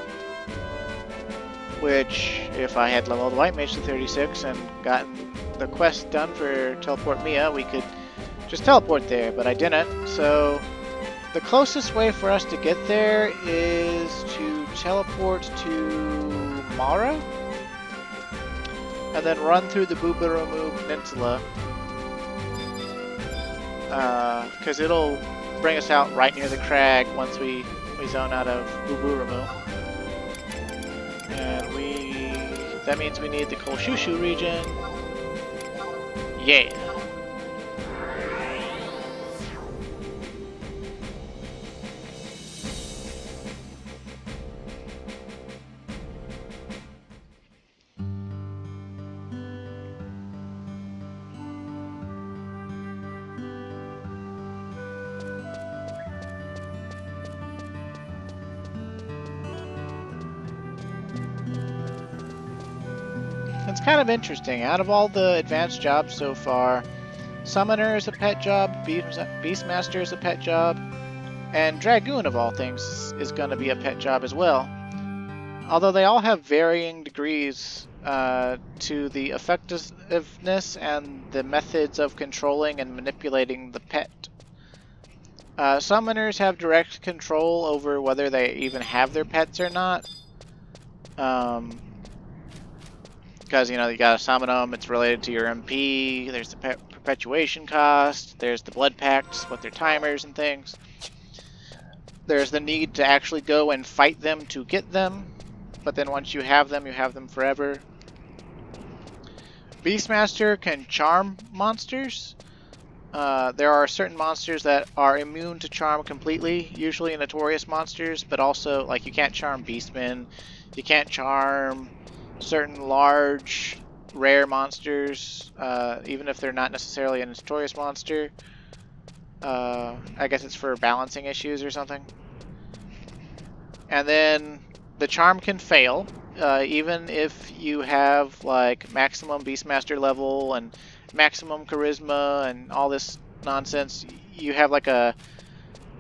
which, if I had leveled White Mage to 36 and gotten the quest done for Teleport Mia, we could just teleport there, but I didn't. So the closest way for us to get there is to teleport to Mara, and then run through the Boobarumu Peninsula, because it'll bring us out right near the crag once we zone out of Boobarumu. And that means we need the Kolshushu region. Yeah. It's kind of interesting. Out of all the advanced jobs so far, Summoner is a pet job, Beastmaster is a pet job, and Dragoon, of all things, is going to be a pet job as well. Although they all have varying degrees to the effectiveness and the methods of controlling and manipulating the pet. Summoners have direct control over whether they even have their pets or not. Because, you know, you gotta summon them, it's related to your MP, there's the perpetuation cost, there's the blood pacts with their timers and things. There's the need to actually go and fight them to get them, but then once you have them forever. Beastmaster can charm monsters. There are certain monsters that are immune to charm completely, usually notorious monsters, but also, like, you can't charm beastmen, you can't charm certain large, rare monsters, even if they're not necessarily a notorious monster. I guess it's for balancing issues or something. And then the charm can fail, even if you have like maximum Beastmaster level and maximum charisma and all this nonsense. You have like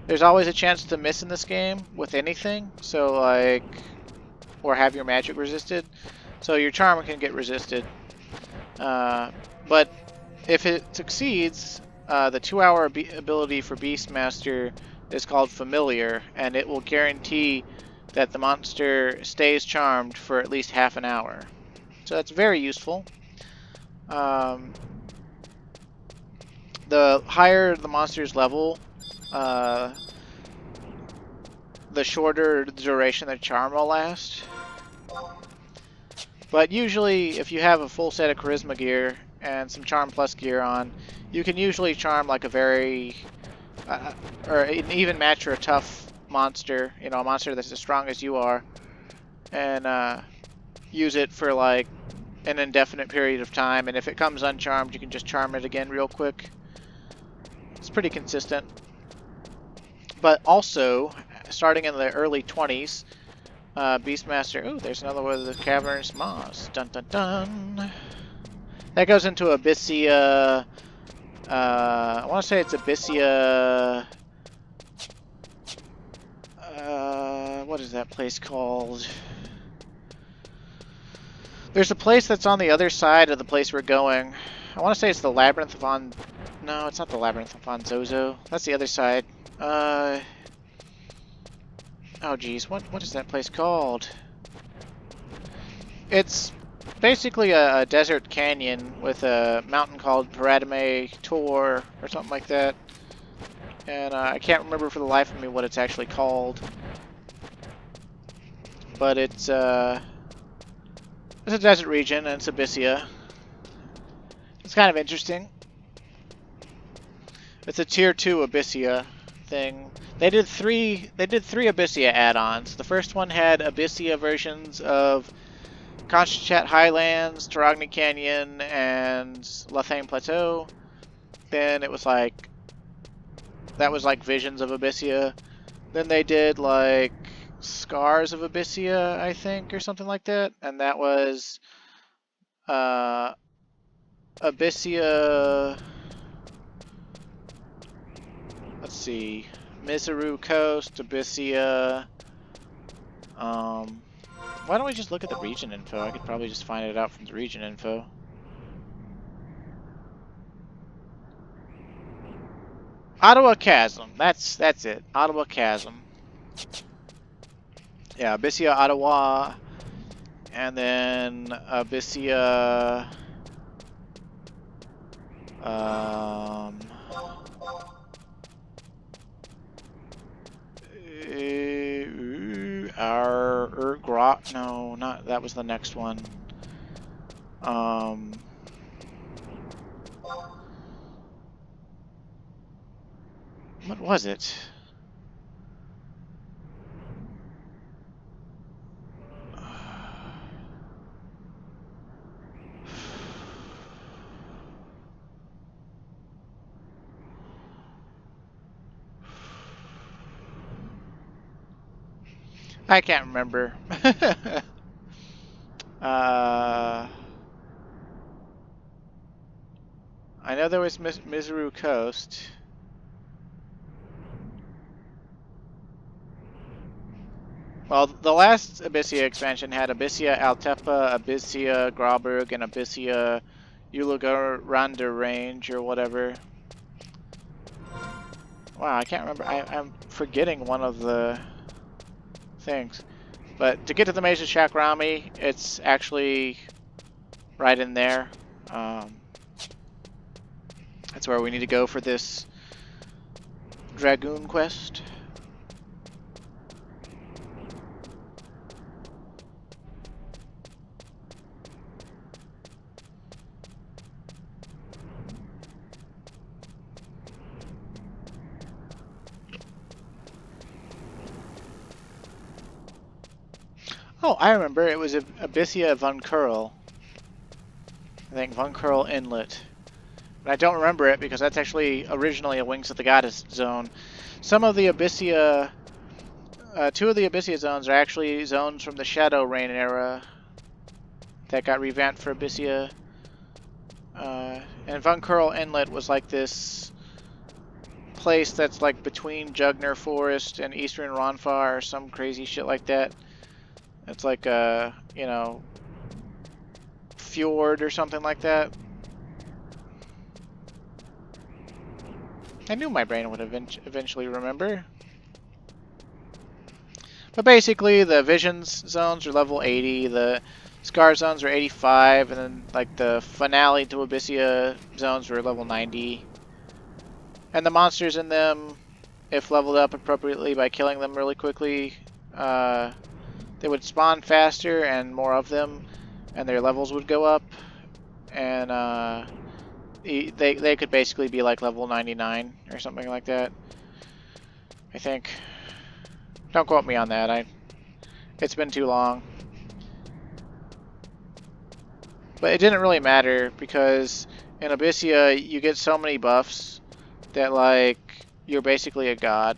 there's always a chance to miss in this game with anything, so like, or have your magic resisted. So your charm can get resisted, but if it succeeds, the 2-hour ability for Beastmaster is called Familiar, and it will guarantee that the monster stays charmed for at least half an hour. So that's very useful. The higher the monster's level, the shorter the duration the charm will last. But usually, if you have a full set of Charisma gear and some Charm Plus gear on, you can usually charm like a very, or even match a tough monster, you know, a monster that's as strong as you are, and use it for like an indefinite period of time. And if it comes uncharmed, you can just charm it again real quick. It's pretty consistent. But also, starting in the early 20s, Beastmaster. Ooh, there's another one of the Cavernous Moss. Dun dun dun. That goes into Abyssia. I want to say it's Abyssia What is that place called? There's a place that's on the other side of the place we're going. I want to say it's the Labyrinth of On... No, it's not the Labyrinth of On Zozo. That's the other side. Oh, geez. What is that place called? It's basically a desert canyon with a mountain called Paradime Tor or something like that. And I can't remember for the life of me what it's actually called. But it's a desert region, and it's Abyssia. It's kind of interesting. It's a tier 2 Abyssia thing. They did three Abyssia add-ons. The first one had Abyssia versions of Conchachat Highlands, Taragni Canyon, and Lathane Plateau. Then it was like... That was like Visions of Abyssia. Then they did like Scars of Abyssia, I think, or something like that. And that was Abyssia... Let's see. Miseru Coast, Abyssia... why don't we just look at the region info? I could probably just find it out from the region info. Ottawa Chasm. That's it. Ottawa Chasm. Yeah, Abyssia, Ottawa, and then Abyssia. No, not that was the next one. What was it? I can't remember. I know there was Miseru Coast. Well, the last Abyssia expansion had Abyssia Altepa, Abyssia Grauberg, and Abyssia Uluguranda Range, or whatever. Wow, I can't remember. I'm forgetting one of the things. But to get to the Mesa Shakrami, it's actually right in there. That's where we need to go for this Dragoon quest. Oh, I remember. It was Abyssia Von Curl. I think Von Curl Inlet. But I don't remember it because that's actually originally a Wings of the Goddess zone. Some of the Abyssia... two of the Abyssia zones are actually zones from the Shadow Reign era that got revamped for Abyssia. And Von Curl Inlet was like this place that's like between Jugner Forest and Eastern Ronfar or some crazy shit like that. It's like a, you know, fjord or something like that. I knew my brain would eventually remember. But basically, the Visions zones are level 80, the Scar zones are 85, and then like the finale to Abyssia zones were level 90. And the monsters in them, if leveled up appropriately by killing them really quickly, they would spawn faster and more of them, and their levels would go up, and they could basically be like level 99 or something like that, I think. Don't quote me on that. It's been too long. But it didn't really matter because in Abyssia you get so many buffs that like you're basically a god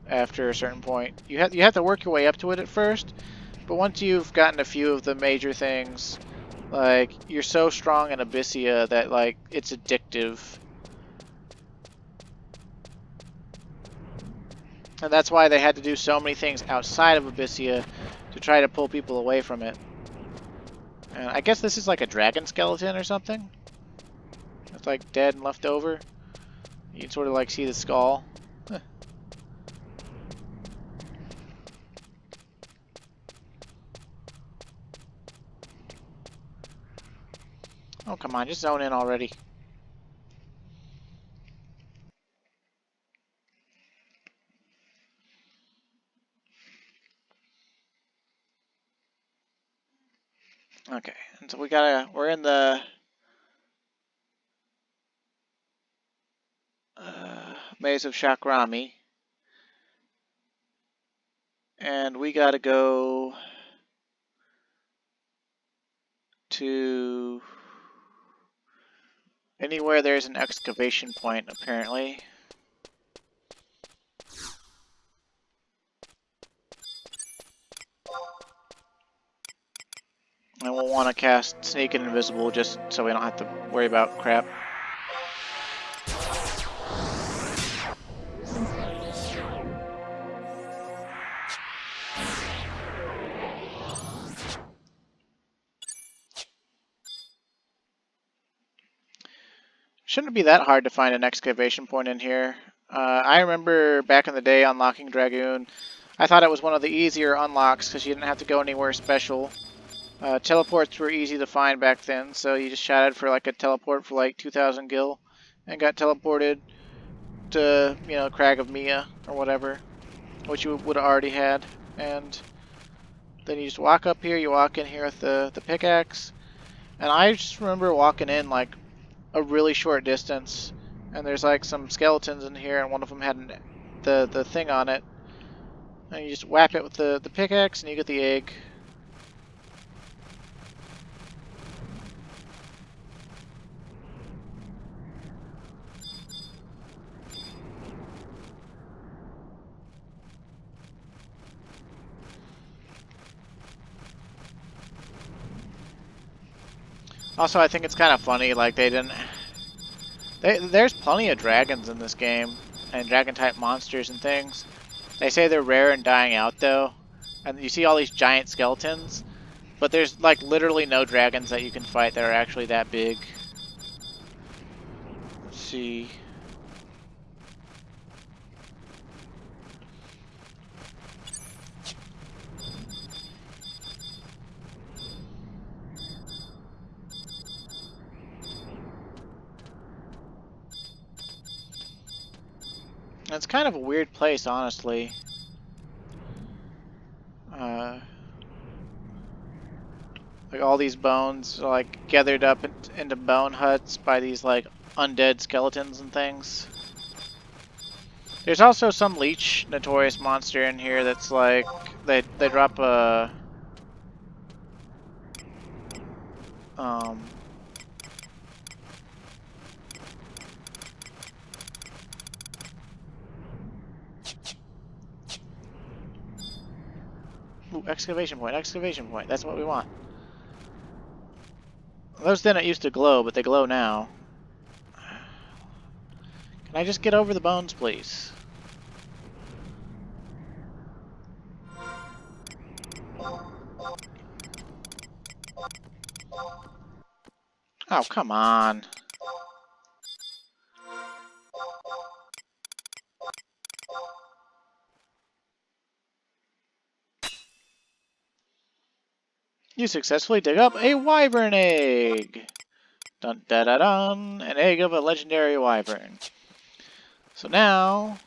after a certain point. You have to work your way up to it at first. But once you've gotten a few of the major things, like, you're so strong in Abyssia that, like, it's addictive. And that's why they had to do so many things outside of Abyssia to try to pull people away from it. And I guess this is like a dragon skeleton or something. It's like dead and left over. You can sort of like see the skull. Oh, come on, just zone in already. Okay, and so we're in the maze of Shakrami. And we gotta go to anywhere there's an excavation point, apparently. And we'll want to cast Sneak and Invisible just so we don't have to worry about crap. Shouldn't be that hard to find an excavation point in here. I remember back in the day unlocking Dragoon. I thought it was one of the easier unlocks because you didn't have to go anywhere special. Teleports were easy to find back then, so you just shouted for like a teleport for like 2,000 gil and got teleported to, you know, Crag of Mia or whatever, which you would have already had. And then you just walk up here, you walk in here with the pickaxe. And I just remember walking in like a really short distance, and there's like some skeletons in here, and one of them had the thing on it. And you just whap it with the pickaxe, and you get the egg. Also, I think it's kind of funny, like they didn't... There's plenty of dragons in this game, and dragon-type monsters and things. They say they're rare and dying out, though. And you see all these giant skeletons, but there's, like, literally no dragons that you can fight that are actually that big. Let's see... It's kind of a weird place, honestly. Like all these bones are like gathered up into bone huts by these like undead skeletons and things. There's also some leech notorious monster in here that's like they drop a ooh, excavation point, that's what we want. Those didn't used to glow, but they glow now. Can I just get over the bones, please? Oh, come on. You successfully dig up a wyvern egg. Dun da da dun, an egg of a legendary wyvern. So now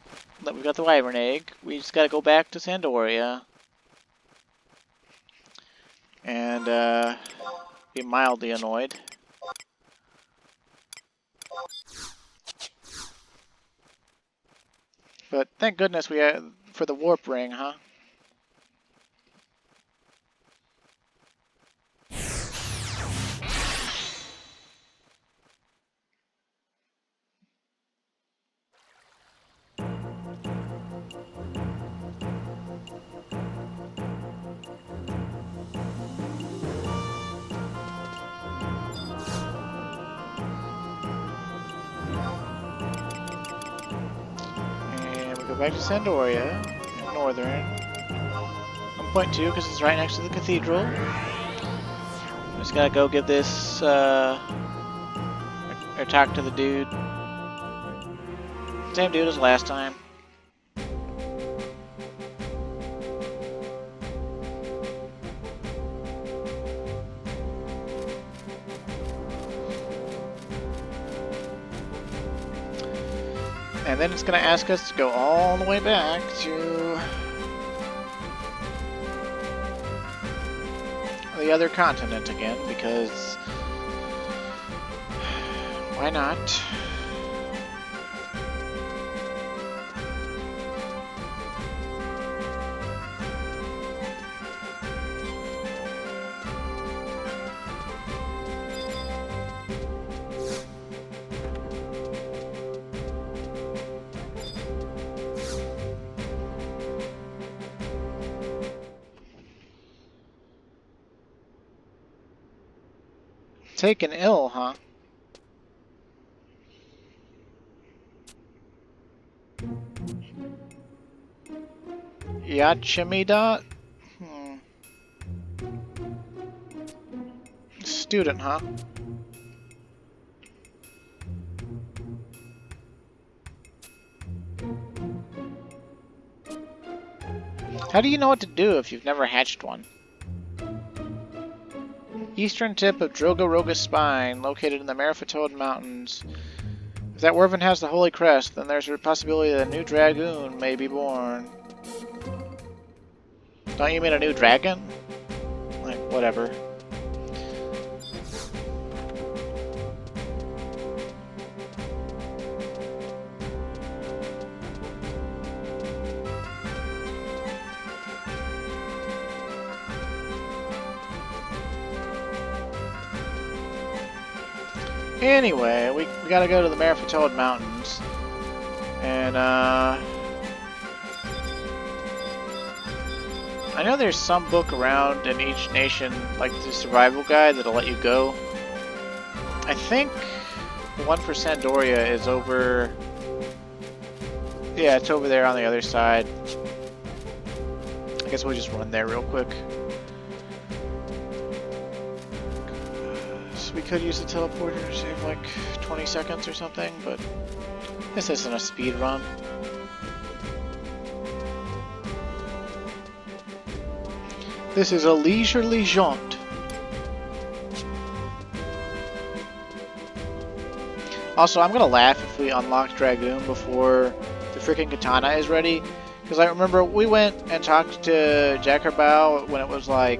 that we've got the wyvern egg, we just gotta go back to Sandoria and be mildly annoyed. But thank goodness we had for the warp ring, huh? back to Sandoria, Northern. 1.2 because it's right next to the cathedral. Just gotta go give this, or talk to the dude. Same dude as last time. And then it's gonna ask us to go all the way back to the other continent again, because why not? Taken ill, huh? Yachimida? Student, huh? How do you know what to do if you've never hatched one? Eastern tip of Drogaroga Spine, located in the Merifatoad Mountains. If that Wyvern has the Holy Crest, then there's a possibility that a new Dragoon may be born. Don't you mean a new dragon? Like, whatever. Anyway, we gotta go to the Merifatoad Mountains. And, I know there's some book around in each nation, like the survival guide, that'll let you go. I think the one for Sandoria is over... Yeah, it's over there on the other side. I guess we'll just run there real quick. We could use the teleporter to save like 20 seconds or something, but this isn't a speed run. This is a leisurely jaunt. Also, I'm gonna laugh if we unlock Dragoon before the freaking katana is ready, because I remember we went and talked to Jackerbao when it was like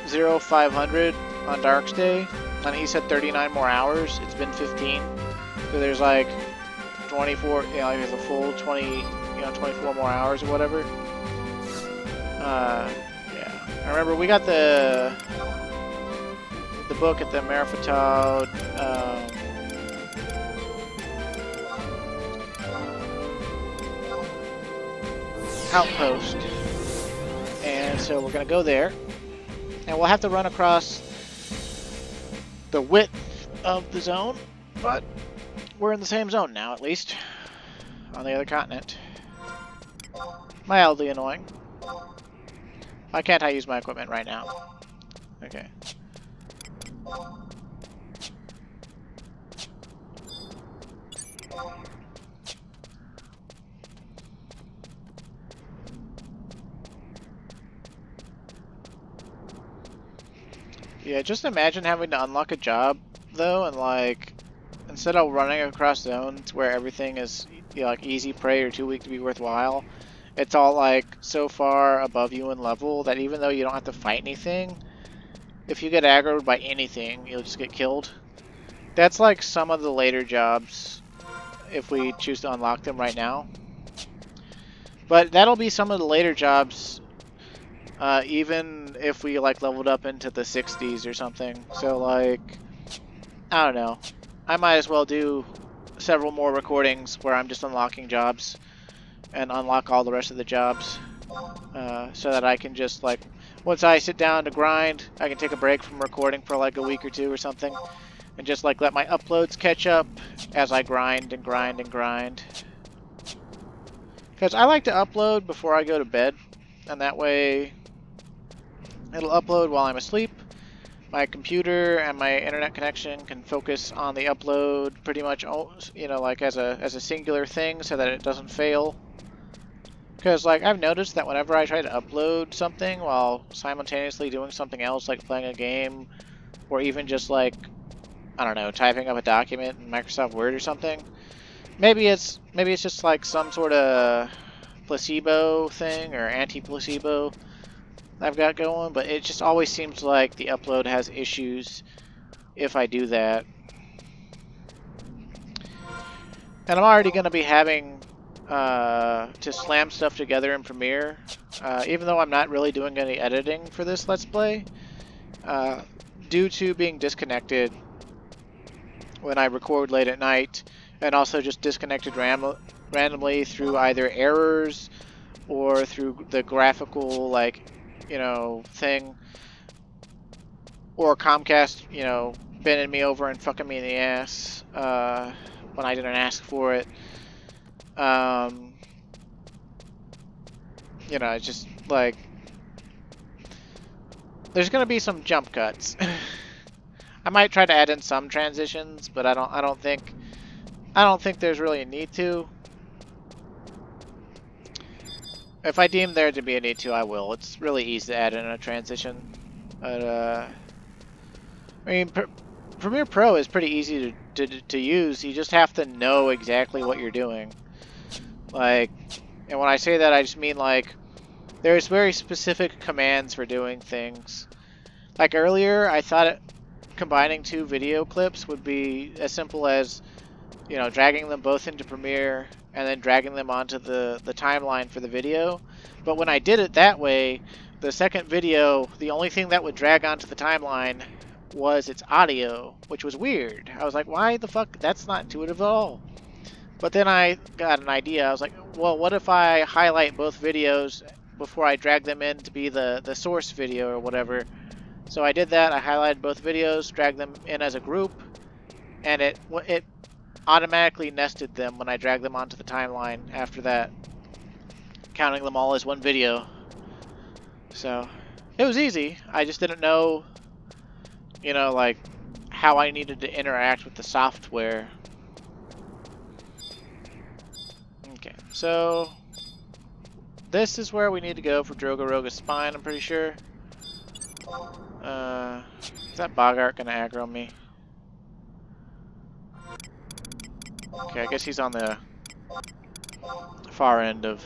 0500 on Dark's Day, and he said 39 more hours. It's been 15, so there's like 24, you know, there's a full 24 more hours or whatever. Yeah, I remember we got the book at the Merifatoad outpost, and so we're gonna go there. And we'll have to run across the width of the zone, but we're in the same zone now, at least, on the other continent. Mildly annoying. Why can't I use my equipment right now? Okay. Yeah, just imagine having to unlock a job, though, and like, instead of running across zones where everything is, you know, like easy prey or too weak to be worthwhile, it's all like so far above you in level that even though you don't have to fight anything, if you get aggroed by anything, you'll just get killed. That's like some of the later jobs, if we choose to unlock them right now. But that'll be some of the later jobs, even if we like leveled up into the 60s or something. So like, I don't know. I might as well do several more recordings where I'm just unlocking jobs and unlock all the rest of the jobs, so that I can just like, once I sit down to grind, I can take a break from recording for like a week or two or something, and just like let my uploads catch up as I grind and grind and grind. Because I like to upload before I go to bed, and that way it'll upload while I'm asleep. My computer and my internet connection can focus on the upload pretty much, you know, like as a singular thing, so that it doesn't fail. Because like I've noticed that whenever I try to upload something while simultaneously doing something else, like playing a game, or even just like, I don't know, typing up a document in Microsoft Word or something, maybe it's just like some sort of placebo thing or anti-placebo I've got going, but it just always seems like the upload has issues if I do that. And I'm already going to be having to slam stuff together in Premiere, even though I'm not really doing any editing for this Let's Play, due to being disconnected when I record late at night, and also just disconnected randomly through either errors or through the graphical, like, you know, thing, or Comcast, you know, bending me over and fucking me in the ass when I didn't ask for it. You know, it's just like there's gonna be some jump cuts. I might try to add in some transitions, but I don't think there's really a need to. If I deem there to be a need to, I will. It's really easy to add in a transition. But I mean, Premiere Pro is pretty easy to use. You just have to know exactly what you're doing. Like, and when I say that, I just mean like there's very specific commands for doing things. Like earlier, I thought combining two video clips would be as simple as, you know, dragging them both into Premiere and then dragging them onto the timeline for the video. But when I did it that way, the second video, the only thing that would drag onto the timeline was its audio, which was weird. I was like, why the fuck? That's not intuitive at all. But then I got an idea. I was like, well, what if I highlight both videos before I drag them in to be the source video or whatever? So I did that. I highlighted both videos, dragged them in as a group, and it automatically nested them when I dragged them onto the timeline after that, counting them all as one video. So it was easy. I just didn't know, you know, like how I needed to interact with the software. Okay, so this is where we need to go for Drogaroga's spine, I'm pretty sure. Is that Bogart gonna aggro me? Okay, I guess he's on the far end of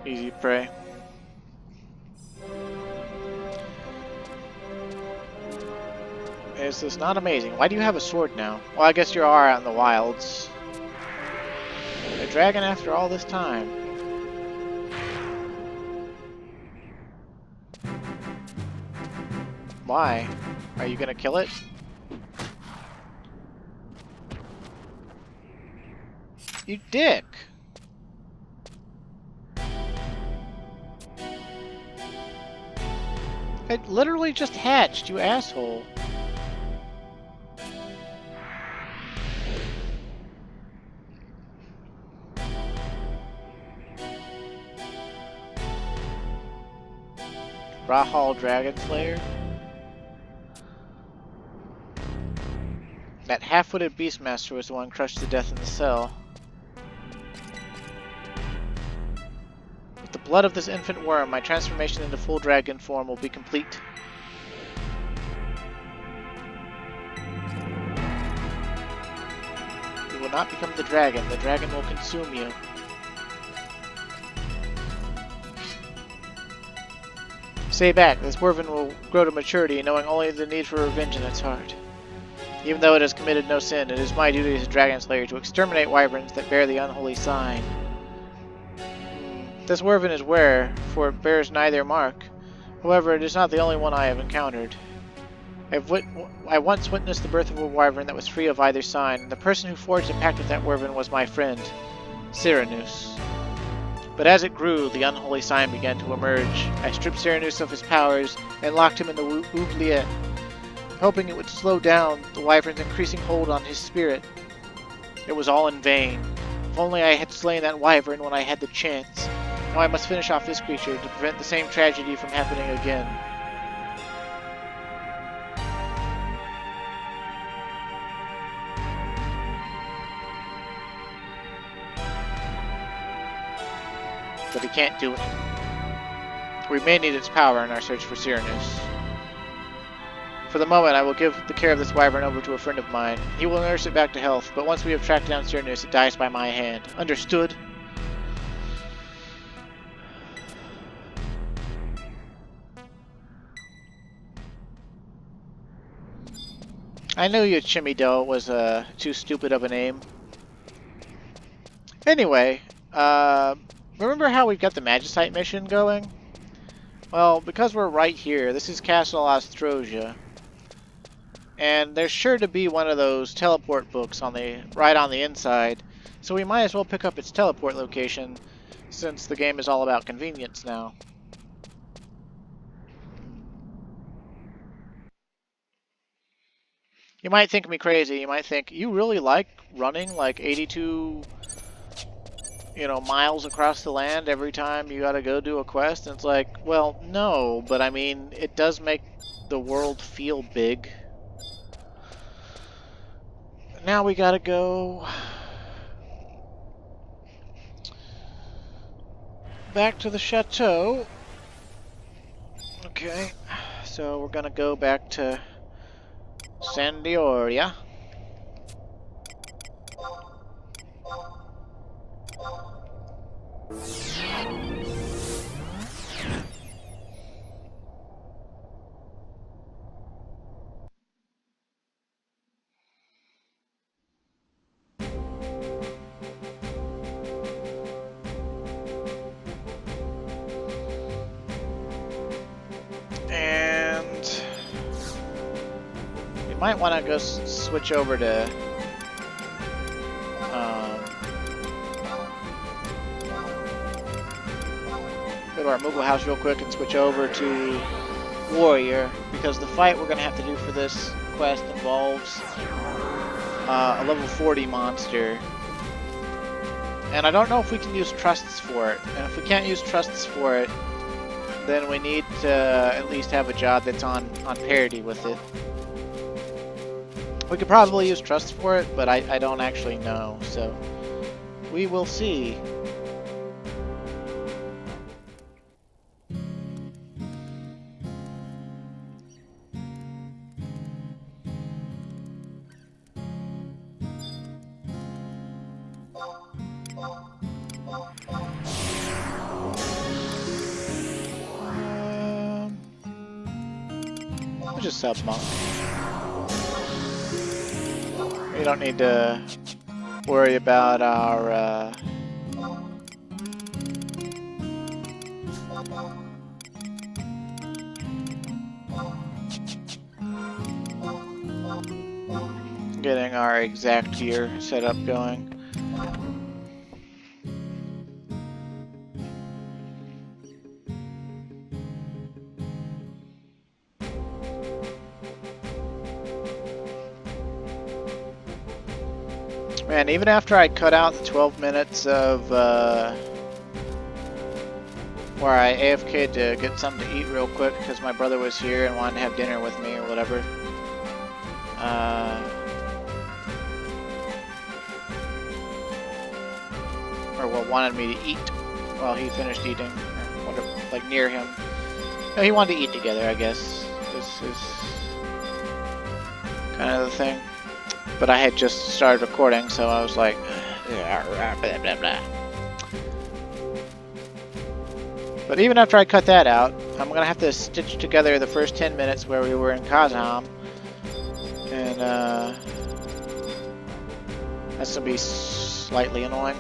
easy prey. Is this not amazing? Why do you have a sword now? Well, I guess you are out in the wilds. A dragon after all this time. Why? Are you gonna kill it? You dick! It literally just hatched, you asshole. Rahal Dragon Slayer? That half-witted Beastmaster was the one crushed to death in the cell. With the blood of this infant worm, my transformation into full dragon form will be complete. You will not become the dragon will consume you. Stay back, this wyvern will grow to maturity, knowing only the need for revenge in its heart. Even though it has committed no sin, it is my duty as a dragon slayer to exterminate wyverns that bear the unholy sign. This wyvern is rare, for it bears neither mark. However, it is not the only one I have encountered. I once witnessed the birth of a wyvern that was free of either sign, and the person who forged a pact with that wyvern was my friend, Cyranus. But as it grew, the unholy sign began to emerge. I stripped Cyranus of his powers and locked him in the oubliette, hoping it would slow down the wyvern's increasing hold on his spirit. It was all in vain. If only I had slain that wyvern when I had the chance. Now I must finish off this creature to prevent the same tragedy from happening again. But he can't do it. We may need its power in our search for Cyrannus. For the moment, I will give the care of this wyvern over to a friend of mine. He will nurse it back to health, but once we have tracked down Cyrannus, it dies by my hand. Understood? I knew Yoshimido was too stupid of a name. Anyway, remember how we've got the Magicite mission going? Well, because we're right here, this is Castle Ostrosia. And there's sure to be one of those teleport books on right on the inside, so we might as well pick up its teleport location, since the game is all about convenience now. You might think me crazy. You might think, you really like running like 82, miles across the land every time you gotta go do a quest? And it's like, well, no, but I mean, it does make the world feel big. Now we gotta go back to the chateau. Okay, so we're gonna go back to Sandioria. And we might want to go switch over to go to our Moogle house real quick and switch over to Warrior, because the fight we're going to have to do for this quest involves a level 40 monster. And I don't know if we can use trusts for it. And if we can't use trusts for it, then we need to at least have a job that's on parity with it. We could probably use trusts for it, but I don't actually know, so we will see. We'll just sub monk. We don't need to worry about our getting our exact gear setup going. Man, even after I cut out the 12 minutes of where I AFK'd to get something to eat real quick because my brother was here and wanted to have dinner with me or whatever. Or well, wanted me to eat while he finished eating, or whatever, like near him. No, he wanted to eat together, I guess. This is kind of the thing. But I had just started recording, so I was like, blah, blah, blah. But even after I cut that out, I'm going to have to stitch together the first 10 minutes where we were in Kazam. And that's going to be slightly annoying.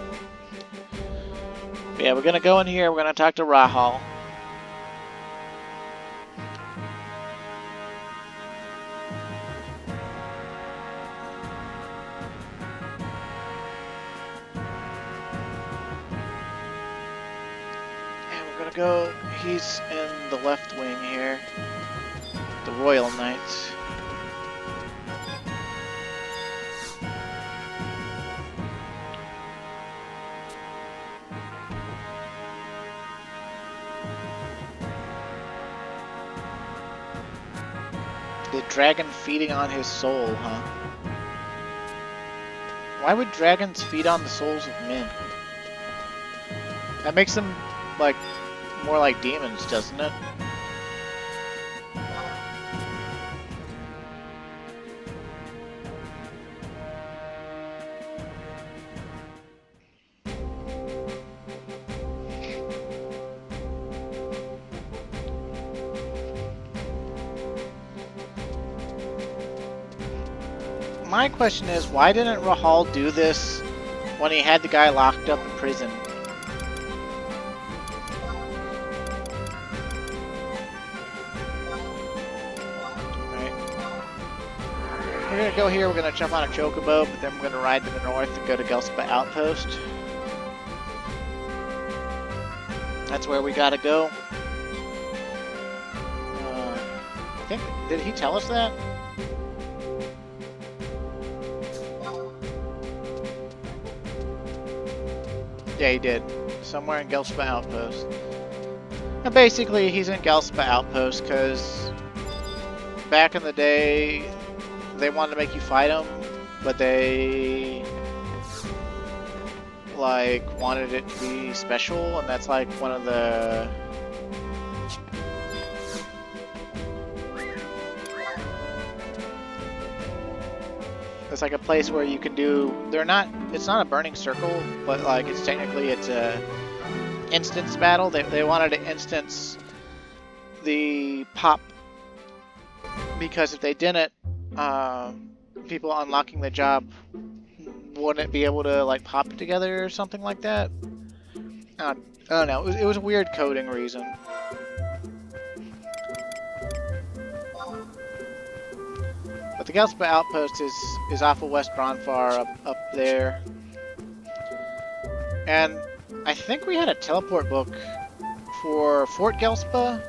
But yeah, we're going to go in here, we're going to talk to Rahal. Go. He's in the left wing here. The Royal Knights. The dragon feeding on his soul, huh? Why would dragons feed on the souls of men? That makes them, like, more like demons, doesn't it? My question is, why didn't Rahal do this when he had the guy locked up in prison? Right. We're gonna go here, we're gonna jump on a chocobo, but then we're gonna ride to the north and go to Gelspa Outpost. That's where we gotta go. I think, did he tell us that? Yeah, he did. Somewhere in Gelspa Outpost. And basically, he's in Gelspa Outpost because back in the day, they wanted to make you fight him, but they like wanted it to be special, and that's like one of the it's like a place where you can do, it's not a burning circle, but like it's a instance battle. They wanted to instance the pop, because if they didn't, people unlocking the job wouldn't be able to like pop together or something like that. I don't know, it was a weird coding reason. But the Gelspa Outpost is off of West Bronfar up there. And I think we had a teleport book for Fort Gelspa,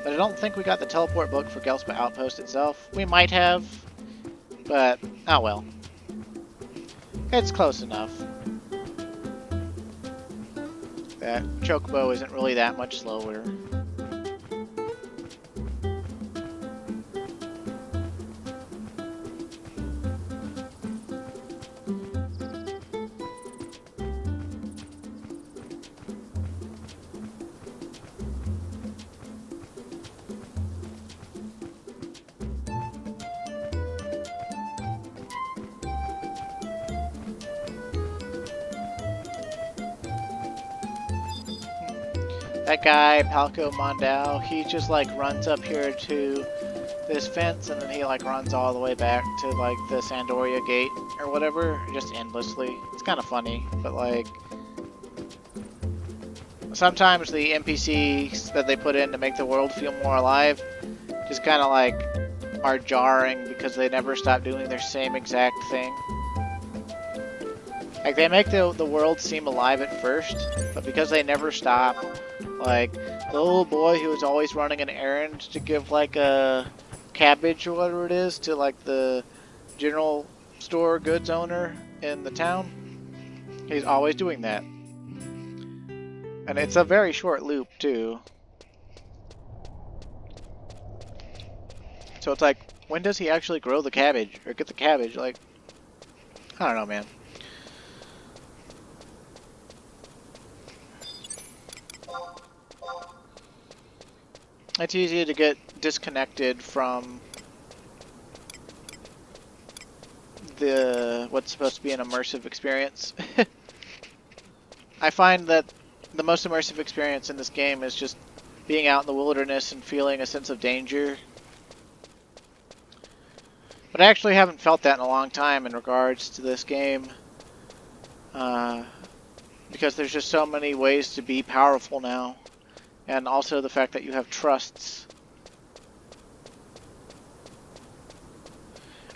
but I don't think we got the teleport book for Gelspa Outpost itself. We might have, but oh well. It's close enough. That chocobo isn't really that much slower. That guy, Palco Mondao, he just like runs up here to this fence and then he like runs all the way back to like the Sandoria gate or whatever, just endlessly. It's kind of funny, but like sometimes the NPCs that they put in to make the world feel more alive just kind of like are jarring because they never stop doing their same exact thing. Like they make the world seem alive at first, but because they never stop. Like, the little boy who was always running an errand to give, like, a cabbage or whatever it is to, like, the general store goods owner in the town. He's always doing that. And it's a very short loop, too. So it's like, when does he actually grow the cabbage? Or get the cabbage? Like, I don't know, man. It's easy to get disconnected from what's supposed to be an immersive experience. I find that the most immersive experience in this game is just being out in the wilderness and feeling a sense of danger. But I actually haven't felt that in a long time in regards to this game. Because there's just so many ways to be powerful now. And also the fact that you have trusts.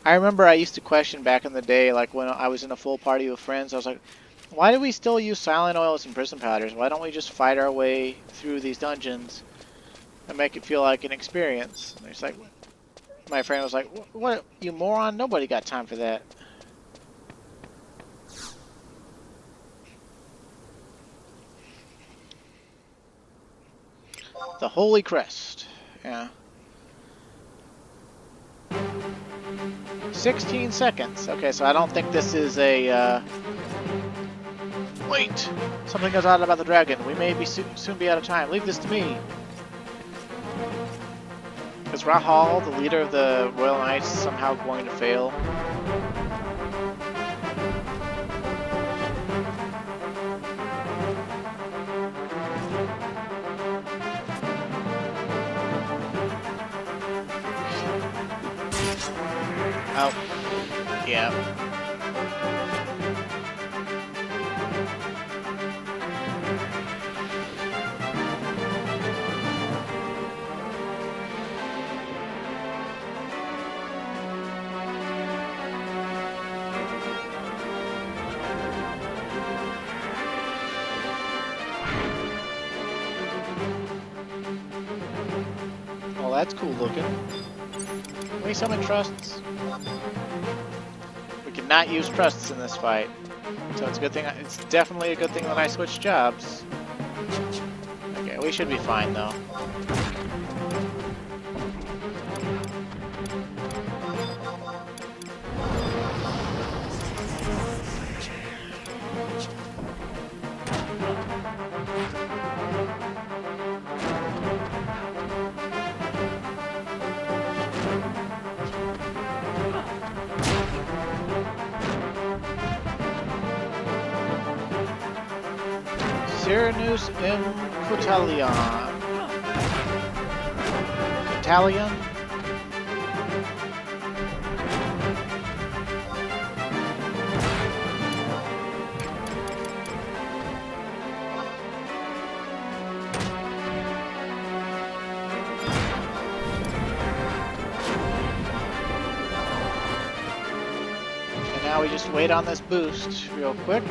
I remember I used to question back in the day, like when I was in a full party with friends, I was like, why do we still use silent oils and prison powders? Why don't we just fight our way through these dungeons and make it feel like an experience? And it's like, my friend was like, what, you moron? Nobody got time for that. The Holy Crest. Yeah. 16 seconds. Okay, so I don't think this is a, Wait! Something goes out about the dragon. We may be soon be out of time. Leave this to me. Is Rahal, the leader of the Royal Knights, somehow going to fail? Oh, yeah. Well, that's cool looking. Can we summon trusts? We cannot use trusts in this fight. So it's a good thing. It's definitely a good thing that I switched jobs. Okay, we should be fine though. Cyrenus in Cotalion. Cotalion? And now we just wait on this boost real quick.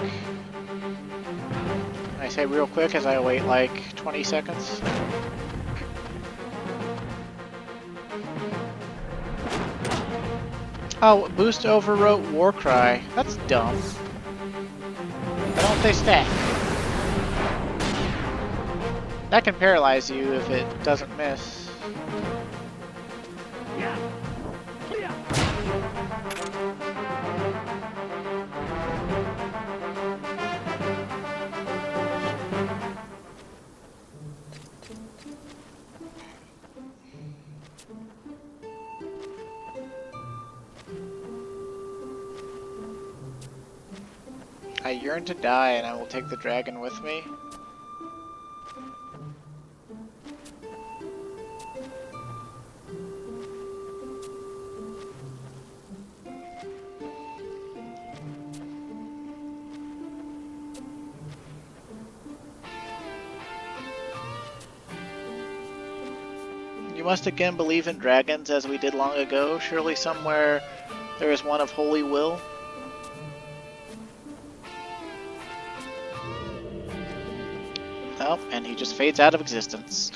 I say real quick as I wait like 20 seconds. Oh, boost overwrote Warcry. That's dumb. Why don't they stack? That can paralyze you if it doesn't miss. I yearn to die, and I will take the dragon with me. You must again believe in dragons as we did long ago. Surely somewhere there is one of holy will. Oh, and he just fades out of existence.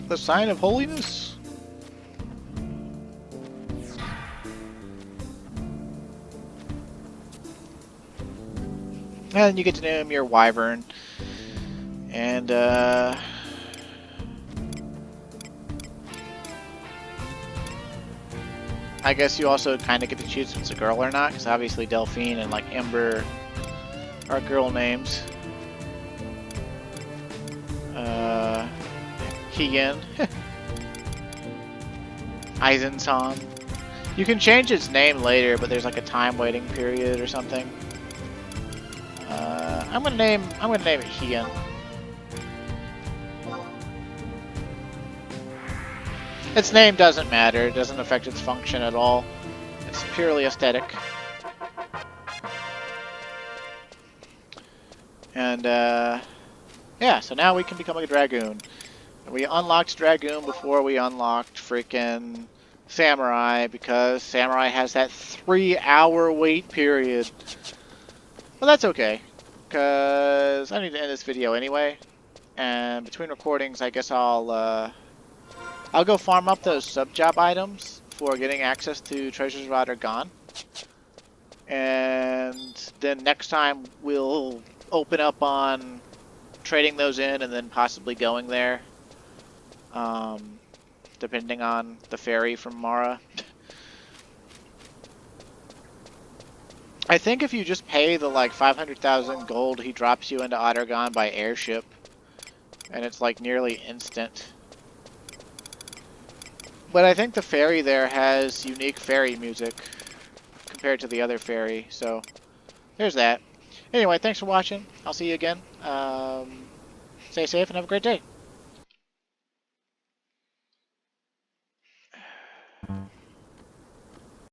The sign of holiness? And you get to name your wyvern. And, I guess you also kind of get to choose if it's a girl or not, because obviously Delphine and like Ember are girl names. Hien. Aizen-san. You can change its name later, but there's like a time waiting period or something. I'm gonna name it Hien. Its name doesn't matter, it doesn't affect its function at all. It's purely aesthetic. And, yeah, so now we can become a Dragoon. We unlocked Dragoon before we unlocked freaking Samurai, because Samurai has that 3-hour wait period. But that's okay, because I need to end this video anyway. And between recordings, I guess I'll go farm up those sub-job items for getting access to Treasures of Dragoon. And then next time we'll open up on trading those in and then possibly going there. Depending on the ferry from Mara. I think if you just pay the like 500,000 gold, he drops you into Ottergon by airship. And it's like nearly instant. But I think the ferry there has unique ferry music compared to the other ferry, so there's that. Anyway, thanks for watching. I'll see you again. Stay safe and have a great day.